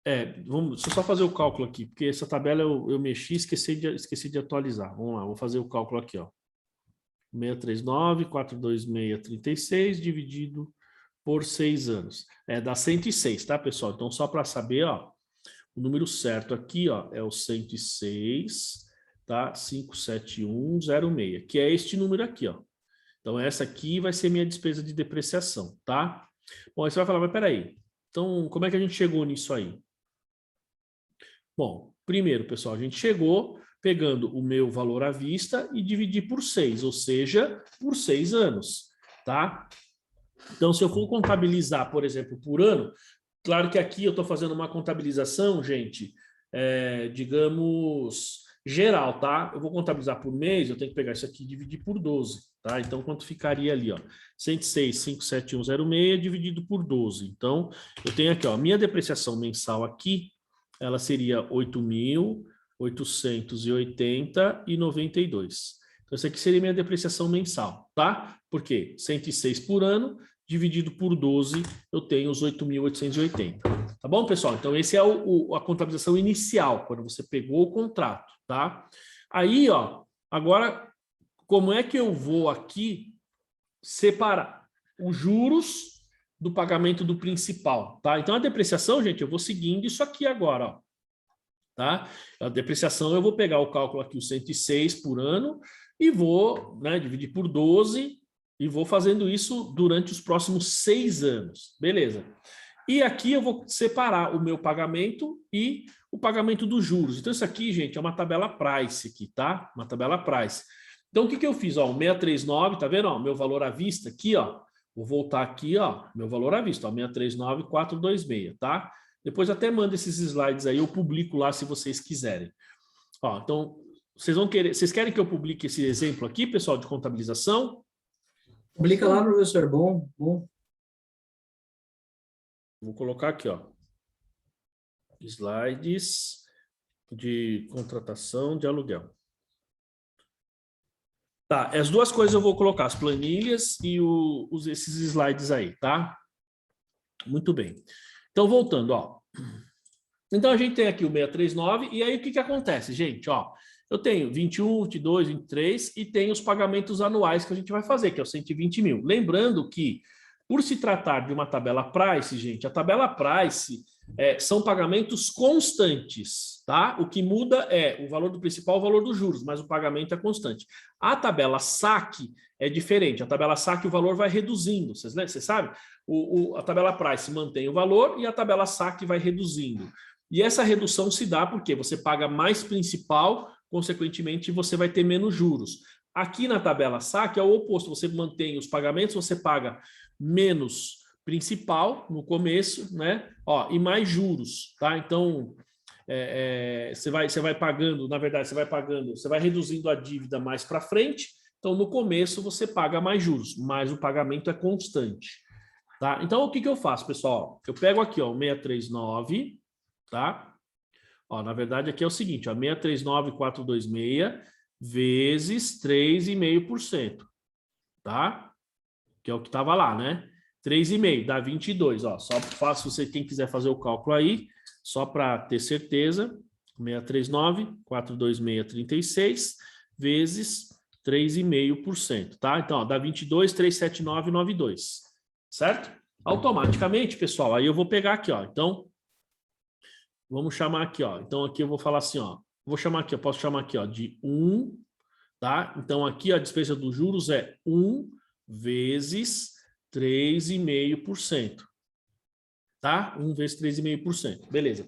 Deixa eu só fazer o cálculo aqui, porque essa tabela eu mexi e esqueci de atualizar. Vamos lá, vou fazer o cálculo aqui, ó. 639, 42636 dividido por 6 anos. Dá 106, tá, pessoal? Então, só para saber, ó, o número certo aqui, ó, é o 106, tá? 57106, que é este número aqui, ó. Então, essa aqui vai ser minha despesa de depreciação, tá? Bom, aí você vai falar, mas peraí, então, como é que a gente chegou nisso aí? Bom, primeiro, pessoal, a gente chegou pegando o meu valor à vista e dividir por 6, ou seja, por 6 anos, tá? Então, se eu for contabilizar, por exemplo, por ano, claro que aqui eu estou fazendo uma contabilização, gente, digamos, geral, tá? Eu vou contabilizar por mês, eu tenho que pegar isso aqui e dividir por 12, tá? Então, quanto ficaria ali, ó? 106.57106 dividido por 12. Então, eu tenho aqui, ó, minha depreciação mensal aqui, ela seria 8.880,92. Então, essa aqui seria minha depreciação mensal, tá? Por quê? 106 por ano, dividido por 12, eu tenho os 8.880. Tá bom, pessoal? Então, esse é a contabilização inicial, quando você pegou o contrato, tá? Aí, ó, agora, como é que eu vou aqui separar os juros do pagamento do principal, tá? Então, a depreciação, gente, eu vou seguindo isso aqui agora, ó. Tá? A depreciação, eu vou pegar o cálculo aqui, o 106 por ano, e vou, né, dividir por 12, e vou fazendo isso durante os próximos 6 anos. Beleza. E aqui eu vou separar o meu pagamento e o pagamento dos juros. Então, isso aqui, gente, é uma tabela price aqui, tá? Uma tabela price. Então, o que eu fiz? Ó, o 639, tá vendo? Ó, meu valor à vista aqui, ó. Vou voltar aqui, ó, meu valor à vista, ó, 639,426, tá? Depois até manda esses slides aí, eu publico lá se vocês quiserem. Ó, então, vocês querem que eu publique esse exemplo aqui, pessoal, de contabilização? Publica lá, professor. Bom. Vou colocar aqui, ó. Slides de contratação de aluguel. Tá, as duas coisas eu vou colocar, as planilhas e esses slides aí, tá? Muito bem. Então, voltando, ó. Então, a gente tem aqui o 639, e aí o que acontece, gente? Ó, eu tenho 21, 22, 23 e tem os pagamentos anuais que a gente vai fazer, que é o 120 mil. Lembrando que, por se tratar de uma tabela price, gente, a tabela price são pagamentos constantes, tá? O que muda é o valor do principal, o valor dos juros, mas o pagamento é constante. A tabela saque é diferente. A tabela saque, o valor vai reduzindo. Vocês sabem? A tabela price mantém o valor e a tabela saque vai reduzindo. E essa redução se dá porque você paga mais principal, consequentemente, você vai ter menos juros. Aqui na tabela saque é o oposto. Você mantém os pagamentos, você paga menos principal no começo, né? Ó, e mais juros, tá? Então, você vai pagando, na verdade, você vai reduzindo a dívida mais para frente. Então, no começo, você paga mais juros, mas o pagamento é constante, tá? Então, o que eu faço, pessoal? Eu pego aqui, ó, o 639, tá? Ó, na verdade, aqui é o seguinte, ó, 639,426 vezes 3,5%, tá? Que é o que estava lá, né? 3,5 dá 22, ó. Só faço você, quem quiser fazer o cálculo aí, só para ter certeza. 639,426,36 vezes 3,5%, tá? Então, ó, dá 22,379,92, certo? Automaticamente, pessoal, aí eu vou pegar aqui, ó. Então, vamos chamar aqui, ó. Então, aqui eu vou falar assim, ó. Vou chamar aqui, eu posso chamar aqui, ó, de 1, tá? Então, aqui a despesa dos juros é 1 vezes 3,5%, tá? 1 vezes 3,5%, beleza.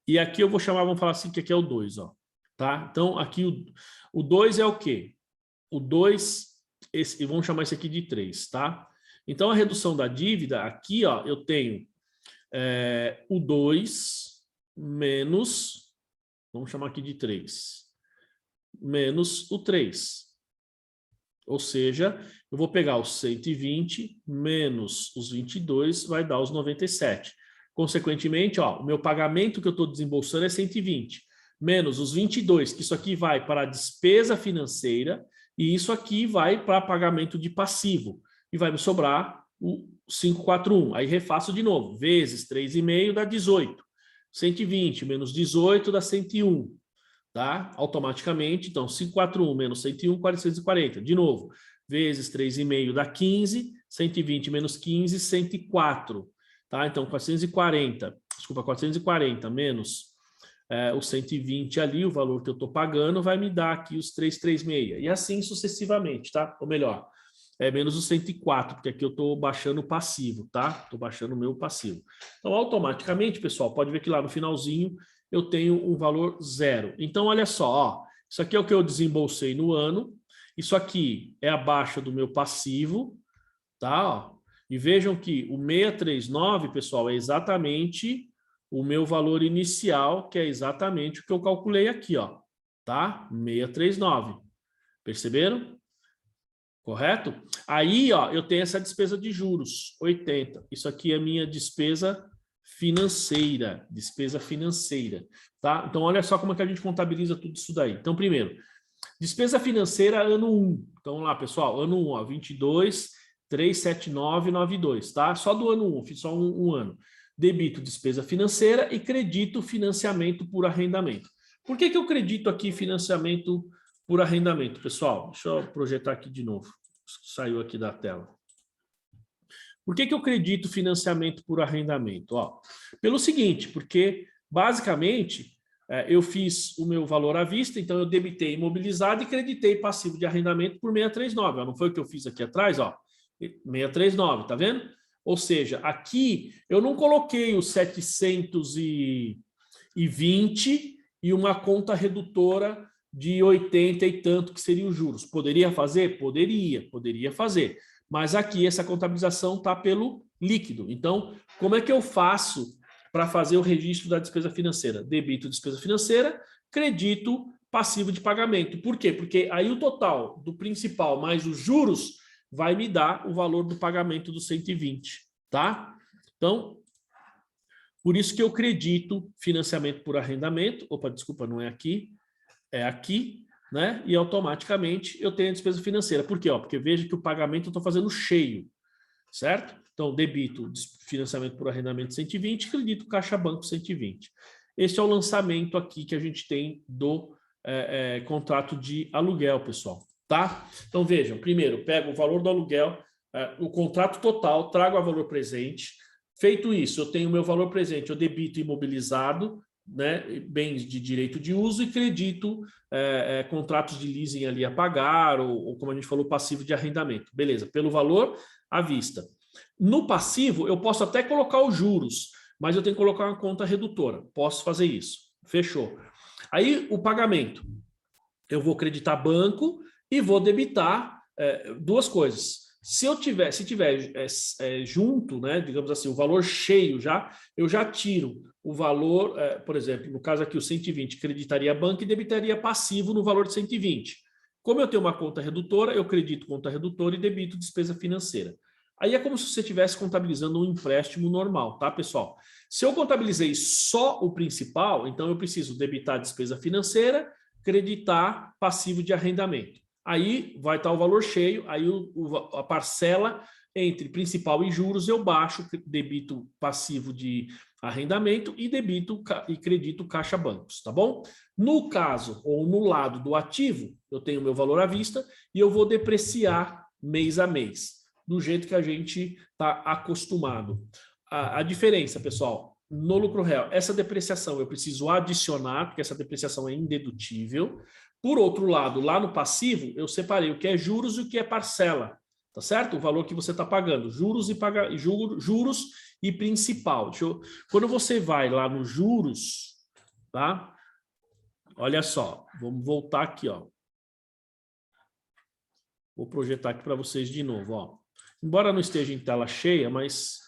E aqui eu vou chamar, vamos falar assim, que aqui é o 2, ó, tá? Então, aqui o 2 é o quê? O 2, vamos chamar isso aqui de 3, tá? Então, a redução da dívida, aqui, ó, eu tenho o 2 menos, vamos chamar aqui de 3, menos o 3. Ou seja, eu vou pegar os 120 menos os 22, vai dar os 97. Consequentemente, ó, o meu pagamento que eu estou desembolsando é 120, menos os 22, que isso aqui vai para a despesa financeira, e isso aqui vai para pagamento de passivo. E vai me sobrar o 541. Aí refaço de novo. Vezes 3,5 dá 18. 120 menos 18 dá 101. Tá? Automaticamente, então, 541 menos 101, 440. De novo, vezes 3,5 dá 15. 120 menos 15, 104. Tá? Então, 440 menos os 120 ali, o valor que eu estou pagando, vai me dar aqui os 336. E assim sucessivamente, tá? Ou melhor, menos os 104, porque aqui eu estou baixando o passivo, tá? Estou baixando o meu passivo. Então, automaticamente, pessoal, pode ver que lá no finalzinho eu tenho um valor 0. Então, olha só, ó, isso aqui é o que eu desembolsei no ano, isso aqui é abaixo do meu passivo, tá? Ó, e vejam que o 639, pessoal, é exatamente o meu valor inicial, que é exatamente o que eu calculei aqui, ó, tá? 639. Perceberam? Correto? Aí, ó, eu tenho essa despesa de juros, 80. Isso aqui é minha despesa financeira, tá? Então, olha só como é que a gente contabiliza tudo isso daí. Então, primeiro, despesa financeira ano 1. Então, vamos lá, pessoal, ano 1, ó, 22,379,92, tá? Só do ano 1, fiz só um ano. Debito despesa financeira e credito financiamento por arrendamento. Por que eu credito aqui financiamento por arrendamento, pessoal? Deixa eu projetar aqui de novo. Saiu aqui da tela. Por que eu credito financiamento por arrendamento? Ó, pelo seguinte, porque basicamente eu fiz o meu valor à vista, então eu debitei imobilizado e creditei passivo de arrendamento por 639. Ó, não foi o que eu fiz aqui atrás? Ó, 639, tá vendo? Ou seja, aqui eu não coloquei os 720 e uma conta redutora de 80 e tanto, que seriam os juros. Poderia fazer? Poderia fazer. Mas aqui essa contabilização está pelo líquido. Então, como é que eu faço para fazer o registro da despesa financeira? Debito despesa financeira, credito passivo de pagamento. Por quê? Porque aí o total do principal mais os juros vai me dar o valor do pagamento dos 120, tá? Então, por isso que eu credito financiamento por arrendamento. Opa, desculpa, não é aqui. É aqui, né? E automaticamente eu tenho a despesa financeira. Por quê? Porque veja que o pagamento eu estou fazendo cheio, certo? Então, debito financiamento por arrendamento 120, credito caixa banco 120. Esse é o lançamento aqui que a gente tem do contrato de aluguel, pessoal, tá? Então, vejam, primeiro, pego o valor do aluguel, o contrato total, trago a valor presente. Feito isso, eu tenho o meu valor presente, eu debito imobilizado, né, bens de direito de uso e credito contratos de leasing ali a pagar ou, como a gente falou, passivo de arrendamento. Beleza, pelo valor à vista. No passivo, eu posso até colocar os juros, mas eu tenho que colocar uma conta redutora. Posso fazer isso. Fechou. Aí, o pagamento. Eu vou creditar banco e vou debitar duas coisas. Se tiver junto, né, digamos assim, o valor cheio já, eu já tiro o valor, por exemplo, no caso aqui o 120, creditaria banco e debitaria passivo no valor de 120. Como eu tenho uma conta redutora, eu credito conta redutora e debito despesa financeira. Aí é como se você estivesse contabilizando um empréstimo normal, tá, pessoal? Se eu contabilizei só o principal, então eu preciso debitar despesa financeira, creditar passivo de arrendamento. Aí vai estar o valor cheio, aí a parcela entre principal e juros eu baixo, debito passivo de arrendamento e debito e credito caixa bancos, tá bom? No caso, ou no lado do ativo, eu tenho meu valor à vista e eu vou depreciar mês a mês, do jeito que a gente está acostumado. A diferença, pessoal, no lucro real, essa depreciação eu preciso adicionar, porque essa depreciação é indedutível. Por outro lado, lá no passivo, eu separei o que é juros e o que é parcela, tá certo? O valor que você está pagando, juros e principal. Quando você vai lá nos juros, tá? Olha só, vamos voltar aqui, ó. Vou projetar aqui para vocês de novo, ó. Embora não esteja em tela cheia, mas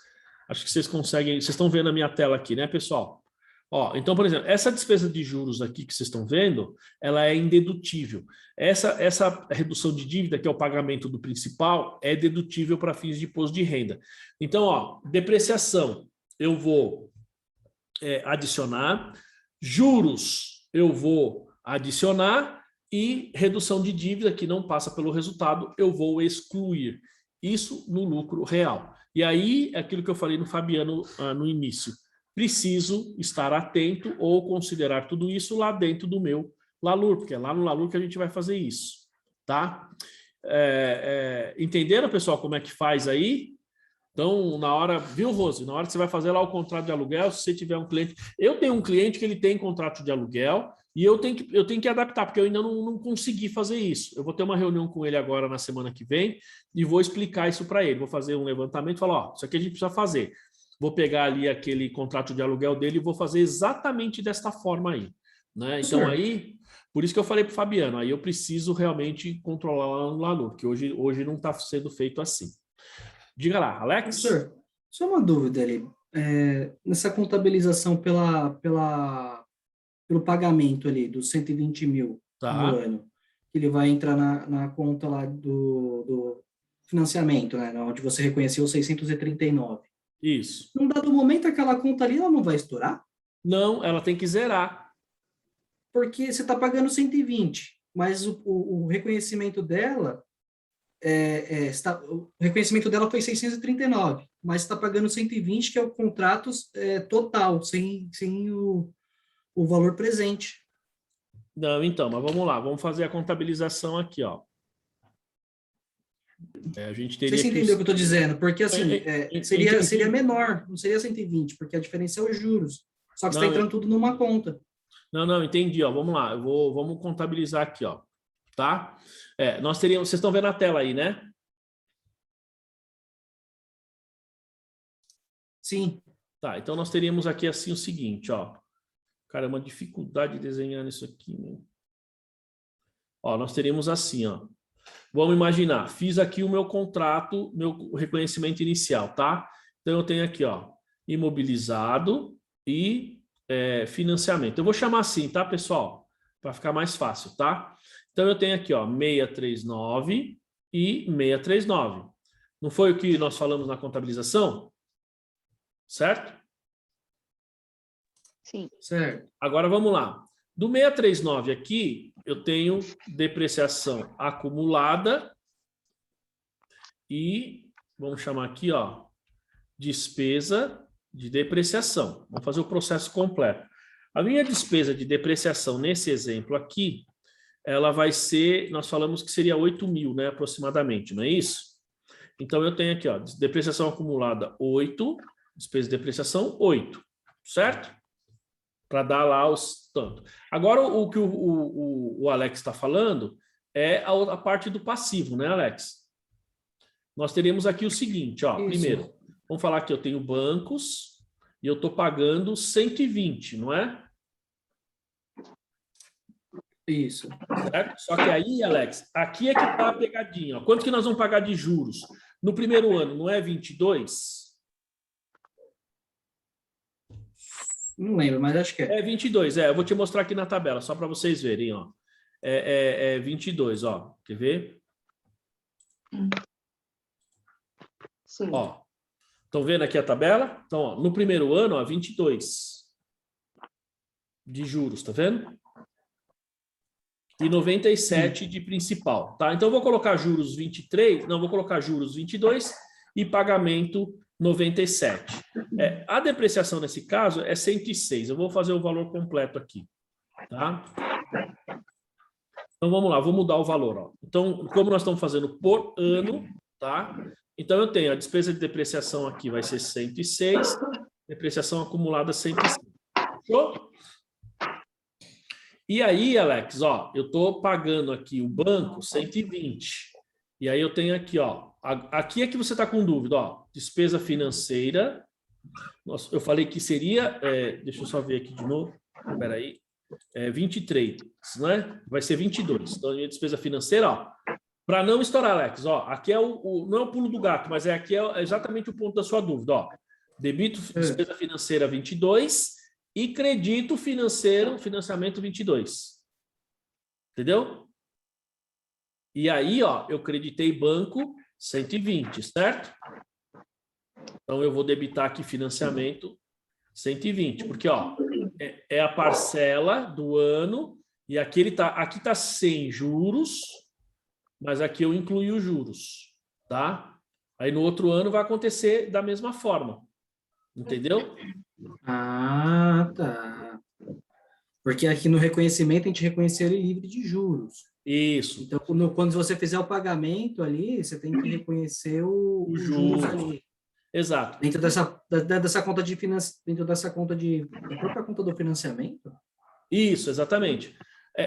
acho que vocês conseguem, vocês estão vendo a minha tela aqui, né, pessoal? Ó, então, por exemplo, essa despesa de juros aqui que vocês estão vendo, ela é indedutível. Essa redução de dívida, que é o pagamento do principal, é dedutível para fins de imposto de renda. Então, ó, depreciação, eu vou adicionar, juros, eu vou adicionar e redução de dívida, que não passa pelo resultado, eu vou excluir. Isso no lucro real. E aí, é aquilo que eu falei no Fabiano no início. Preciso estar atento ou considerar tudo isso lá dentro do meu LALUR, porque é lá no LALUR que a gente vai fazer isso, tá? Entenderam, pessoal, como é que faz aí? Então, na hora, viu, Rose? Na hora que você vai fazer lá o contrato de aluguel, se você tiver um cliente... Eu tenho um cliente que ele tem contrato de aluguel e eu tenho que adaptar, porque eu ainda não consegui fazer isso. Eu vou ter uma reunião com ele agora na semana que vem e vou explicar isso para ele. Vou fazer um levantamento e falar, ó, isso aqui a gente precisa fazer. Vou pegar ali aquele contrato de aluguel dele e vou fazer exatamente desta forma aí, né? Então aí, por isso que eu falei para o Fabiano, aí eu preciso realmente controlar lá no LALUR, que hoje não está sendo feito assim. Diga lá, Alex. Professor, só uma dúvida ali. Nessa contabilização pelo pagamento ali dos 120 mil no ano, que ele vai entrar na conta lá do financiamento, né? Onde você reconheceu 639. Isso. Num dado momento, aquela conta ali, ela não vai estourar? Não, ela tem que zerar. Porque você está pagando 120, mas o reconhecimento dela o reconhecimento dela foi 639, mas está pagando 120, que é o contrato total, sem o valor presente. Não, então, mas vamos lá, vamos fazer a contabilização aqui, ó. A gente teria Você entendeu o que eu estou dizendo? Porque assim, seria menor, não seria 120, porque a diferença é os juros. Só que está entrando tudo numa conta. Não, entendi, ó. Vamos lá, vamos contabilizar aqui, ó. Tá? Nós teríamos, vocês estão vendo a tela aí, né? Sim. Tá, então nós teríamos aqui assim o seguinte, ó. Cara, é uma dificuldade de desenhar isso aqui, né? Ó, nós teríamos assim, ó. Vamos imaginar, fiz aqui o meu contrato, meu reconhecimento inicial, tá? Então eu tenho aqui, ó, imobilizado e financiamento. Eu vou chamar assim, tá, pessoal? Para ficar mais fácil, tá? Então eu tenho aqui, ó, 639 e 639. Não foi o que nós falamos na contabilização? Certo? Sim. Certo. Agora vamos lá. Do 639 aqui, eu tenho depreciação acumulada e, vamos chamar aqui, ó, despesa de depreciação. Vamos fazer o processo completo. A minha despesa de depreciação nesse exemplo aqui, ela vai ser, nós falamos que seria 8 mil, né, aproximadamente, não é isso? Então eu tenho aqui, ó, depreciação acumulada 8, despesa de depreciação 8, certo? Para dar lá os tanto. Agora, o que o Alex está falando é a parte do passivo, né, Alex? Nós teríamos aqui o seguinte, ó. Isso. Primeiro, vamos falar que eu tenho bancos e eu estou pagando 120, não é? Isso. Certo? Só que aí, Alex, aqui é que está a pegadinha. Ó. Quanto que nós vamos pagar de juros? No primeiro ano, não é 22? Não lembro, mas acho que é. É 22, eu vou te mostrar aqui na tabela, só para vocês verem, ó. É 22, ó. Quer ver? Sim. Ó. Estão vendo aqui a tabela? Então, ó, no primeiro ano, ó, 22 de juros, tá vendo? E 97 de principal, tá? Então, eu vou colocar juros 23, não, vou colocar juros 22 e pagamento 97. A depreciação nesse caso é 106. Eu vou fazer o valor completo aqui, tá? Então, vamos lá, vou mudar o valor. Ó. Então, como nós estamos fazendo por ano, tá? Então, eu tenho a despesa de depreciação aqui, vai ser 106, depreciação acumulada 106. Fechou? E aí, Alex, ó, eu estou pagando aqui o banco 120. E aí eu tenho aqui, ó, aqui é que você está com dúvida, ó, despesa financeira. Nossa, eu falei que seria, deixa eu só ver aqui de novo, espera aí. 23, né? Vai ser 22. Então, a minha despesa financeira, ó, para não estourar, Alex, ó, aqui é não é o pulo do gato, mas aqui é exatamente o ponto da sua dúvida, ó. Debito despesa financeira 22 e credito financeiro, financiamento 22. Entendeu? E aí, ó, eu creditei banco 120, certo? Então, eu vou debitar aqui financiamento 120, porque, ó, é a parcela do ano e aqui tá sem juros, mas aqui eu incluí os juros, tá? Aí no outro ano vai acontecer da mesma forma, entendeu? Ah, tá. Porque aqui no reconhecimento a gente reconheceu ele livre de juros. Isso. Então, quando você fizer o pagamento ali, você tem que reconhecer os juros ali. Exato. Dentro dessa conta de dentro dessa conta da própria conta do financiamento? Isso, exatamente.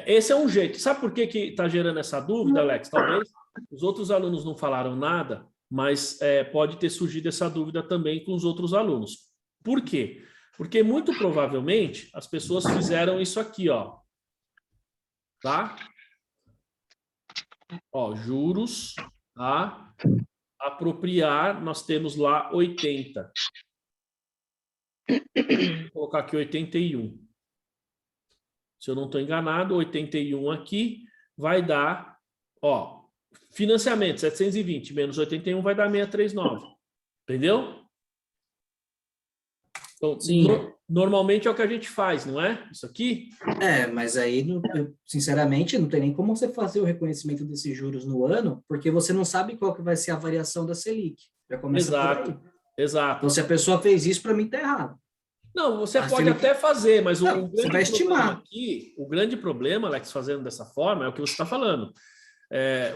Esse é um jeito. Sabe por que está gerando essa dúvida, Alex? Talvez os outros alunos não falaram nada, mas pode ter surgido essa dúvida também com os outros alunos. Por quê? Porque muito provavelmente as pessoas fizeram isso aqui, ó. Tá? Ó, juros, tá? Apropriar, nós temos lá 80. Vou colocar aqui 81. Se eu não estou enganado, 81 aqui vai dar, ó, financiamento 720 menos 81 vai dar 639. Entendeu? Então, normalmente é o que a gente faz, não é? Isso aqui? Mas aí, sinceramente, não tem nem como você fazer o reconhecimento desses juros no ano, porque você não sabe qual que vai ser a variação da Selic. Já começa por aí. Exato. Então, se a pessoa fez isso, para mim tá errado. Não, você pode até fazer, mas você vai estimar. Aqui, o grande problema, Alex, fazendo dessa forma, é o que você está falando.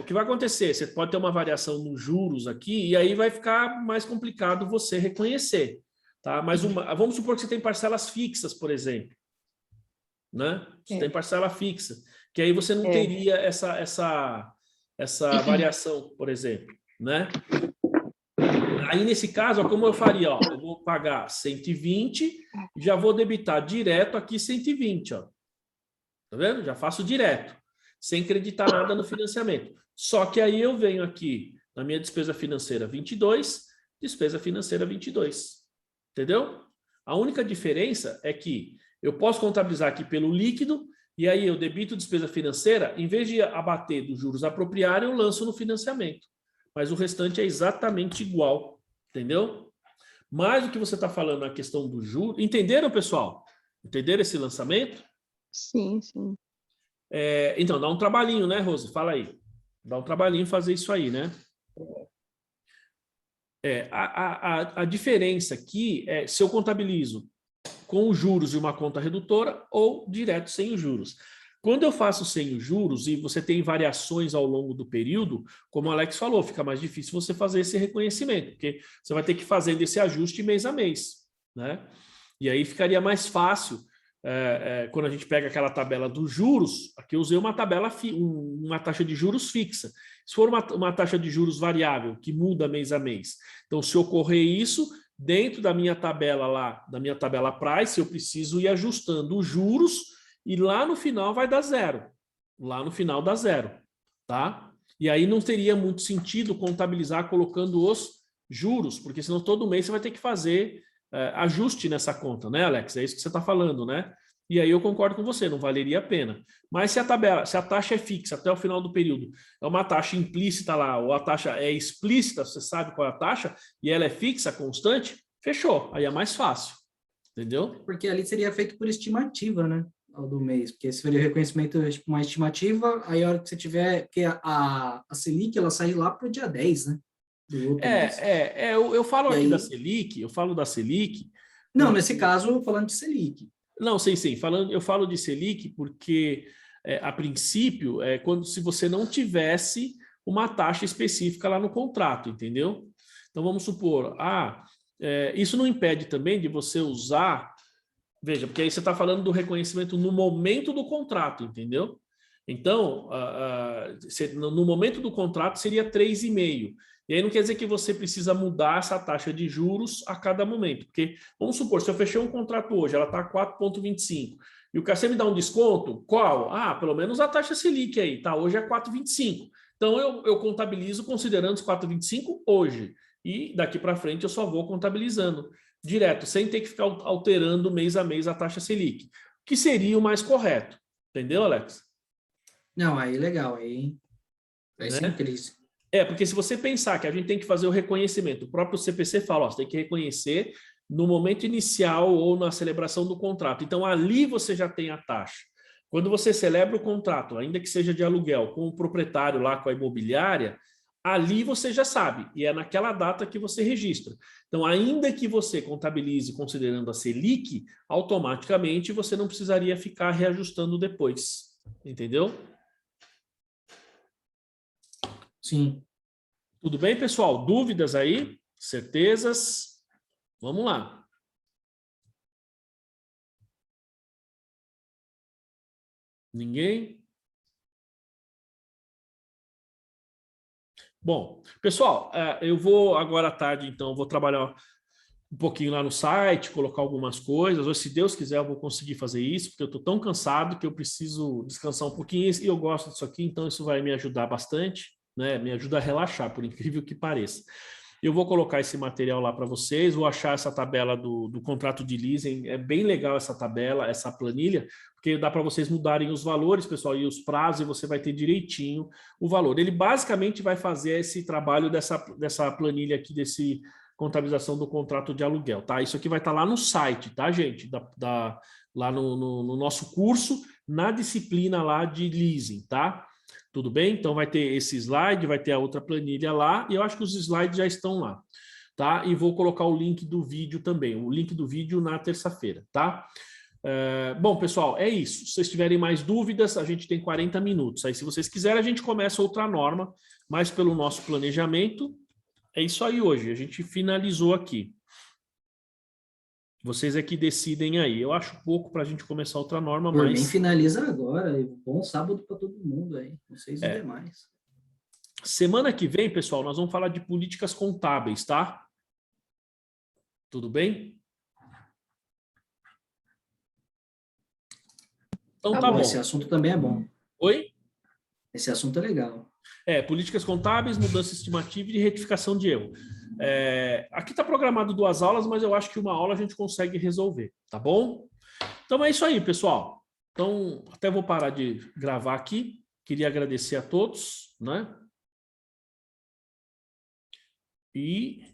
O que vai acontecer? Você pode ter uma variação nos juros aqui, e aí vai ficar mais complicado você reconhecer. Tá? Mas vamos supor que você tem parcelas fixas, por exemplo. Né? Você tem parcela fixa, que aí você não teria essa variação, por exemplo. Né? Aí, nesse caso, ó, como eu faria? Ó, eu vou pagar 120 e já vou debitar direto aqui 120. Ó. Tá vendo? Já faço direto, sem creditar nada no financiamento. Só que aí eu venho aqui na minha despesa financeira 22, despesa financeira 22. Entendeu? A única diferença é que eu posso contabilizar aqui pelo líquido e aí eu debito despesa financeira, em vez de abater dos juros apropriários, eu lanço no financiamento. Mas o restante é exatamente igual, entendeu? Mas o que você está falando na questão do juro... Entenderam, pessoal? Entenderam esse lançamento? Sim, sim. Então, dá um trabalhinho, né, Rose? Fala aí. Dá um trabalhinho fazer isso aí, né? A diferença aqui é se eu contabilizo com os juros de uma conta redutora ou direto sem os juros. Quando eu faço sem os juros e você tem variações ao longo do período, como o Alex falou, fica mais difícil você fazer esse reconhecimento, porque você vai ter que fazer esse ajuste mês a mês, né? E aí ficaria mais fácil, quando a gente pega aquela tabela dos juros, aqui eu usei uma tabela, uma taxa de juros fixa. Se for uma taxa de juros variável, que muda mês a mês, então se ocorrer isso, dentro da minha tabela lá, da minha tabela price, eu preciso ir ajustando os juros e lá no final vai dar zero. Lá no final dá zero, tá? E aí não teria muito sentido contabilizar colocando os juros, porque senão todo mês você vai ter que fazer ajuste nessa conta, né, Alex? É isso que você está falando, né? E aí eu concordo com você, não valeria a pena. Mas se a taxa é fixa até o final do período, é uma taxa implícita lá, ou a taxa é explícita, você sabe qual é a taxa, e ela é fixa, constante, fechou. Aí é mais fácil. Entendeu? Porque ali seria feito por estimativa, né? Ao do mês. Porque se for o reconhecimento tipo, uma estimativa, aí a hora que você tiver... Porque a Selic, ela sai lá para o dia 10, né? do outro mês. Eu falo E aqui aí... da Selic, eu falo da Selic. Não, nesse caso, falando de Selic. Não, sim. Eu falo de Selic porque, a princípio, se você não tivesse uma taxa específica lá no contrato, entendeu? Então, vamos supor, isso não impede também de você usar, veja, porque aí você está falando do reconhecimento no momento do contrato, entendeu? Então, no momento do contrato seria 3,5%. E aí não quer dizer que você precisa mudar essa taxa de juros a cada momento. Porque, vamos supor, se eu fechei um contrato hoje, ela está 4,25%. E o Cassem me dá um desconto, qual? Pelo menos a taxa Selic aí, tá? Hoje é 4,25%. Então, eu contabilizo considerando os 4,25% hoje. E daqui para frente eu só vou contabilizando direto, sem ter que ficar alterando mês a mês a taxa Selic. Que seria o mais correto. Entendeu, Alex? Não, aí legal, aí vai sem crise. Porque se você pensar que a gente tem que fazer o reconhecimento, o próprio CPC fala, você tem que reconhecer no momento inicial ou na celebração do contrato. Então, ali você já tem a taxa. Quando você celebra o contrato, ainda que seja de aluguel, com o proprietário lá, com a imobiliária, ali você já sabe, e é naquela data que você registra. Então, ainda que você contabilize considerando a Selic, automaticamente você não precisaria ficar reajustando depois. Entendeu? Sim. Tudo bem, pessoal? Dúvidas aí? Certezas? Vamos lá. Ninguém? Bom, pessoal, eu vou agora à tarde, então, vou trabalhar um pouquinho lá no site, colocar algumas coisas, ou se Deus quiser eu vou conseguir fazer isso, porque eu estou tão cansado que eu preciso descansar um pouquinho, e eu gosto disso aqui, então isso vai me ajudar bastante, né? Me ajuda a relaxar, por incrível que pareça. Eu vou colocar esse material lá para vocês, vou achar essa tabela do contrato de leasing, é bem legal essa tabela, essa planilha, porque dá para vocês mudarem os valores, pessoal, e os prazos, e você vai ter direitinho o valor. Ele basicamente vai fazer esse trabalho dessa planilha aqui, desse contabilização do contrato de aluguel, tá? Isso aqui vai estar lá no site, tá, gente? Lá no nosso curso, na disciplina lá de leasing, tá? Tudo bem? Então vai ter esse slide, vai ter a outra planilha lá, e eu acho que os slides já estão lá, tá? E vou colocar o link do vídeo também, o link do vídeo na terça-feira, tá? Bom, pessoal, é isso. Se vocês tiverem mais dúvidas, a gente tem 40 minutos. Aí, se vocês quiserem, a gente começa outra norma, mas pelo nosso planejamento, é isso aí hoje. A gente finalizou aqui. Vocês é que decidem aí. Eu acho pouco para a gente começar outra norma, Por mas... mim, finaliza agora. Bom sábado para todo mundo aí. Vocês e demais. Semana que vem, pessoal, nós vamos falar de políticas contábeis, tá? Tudo bem? Então tá bom. Esse assunto também é bom. Oi? Esse assunto é legal. Políticas contábeis, mudança estimativa e retificação de erro. Aqui está programado 2 aulas, mas eu acho que uma aula a gente consegue resolver, tá bom? Então é isso aí, pessoal. Então, até vou parar de gravar aqui. Queria agradecer a todos, né? E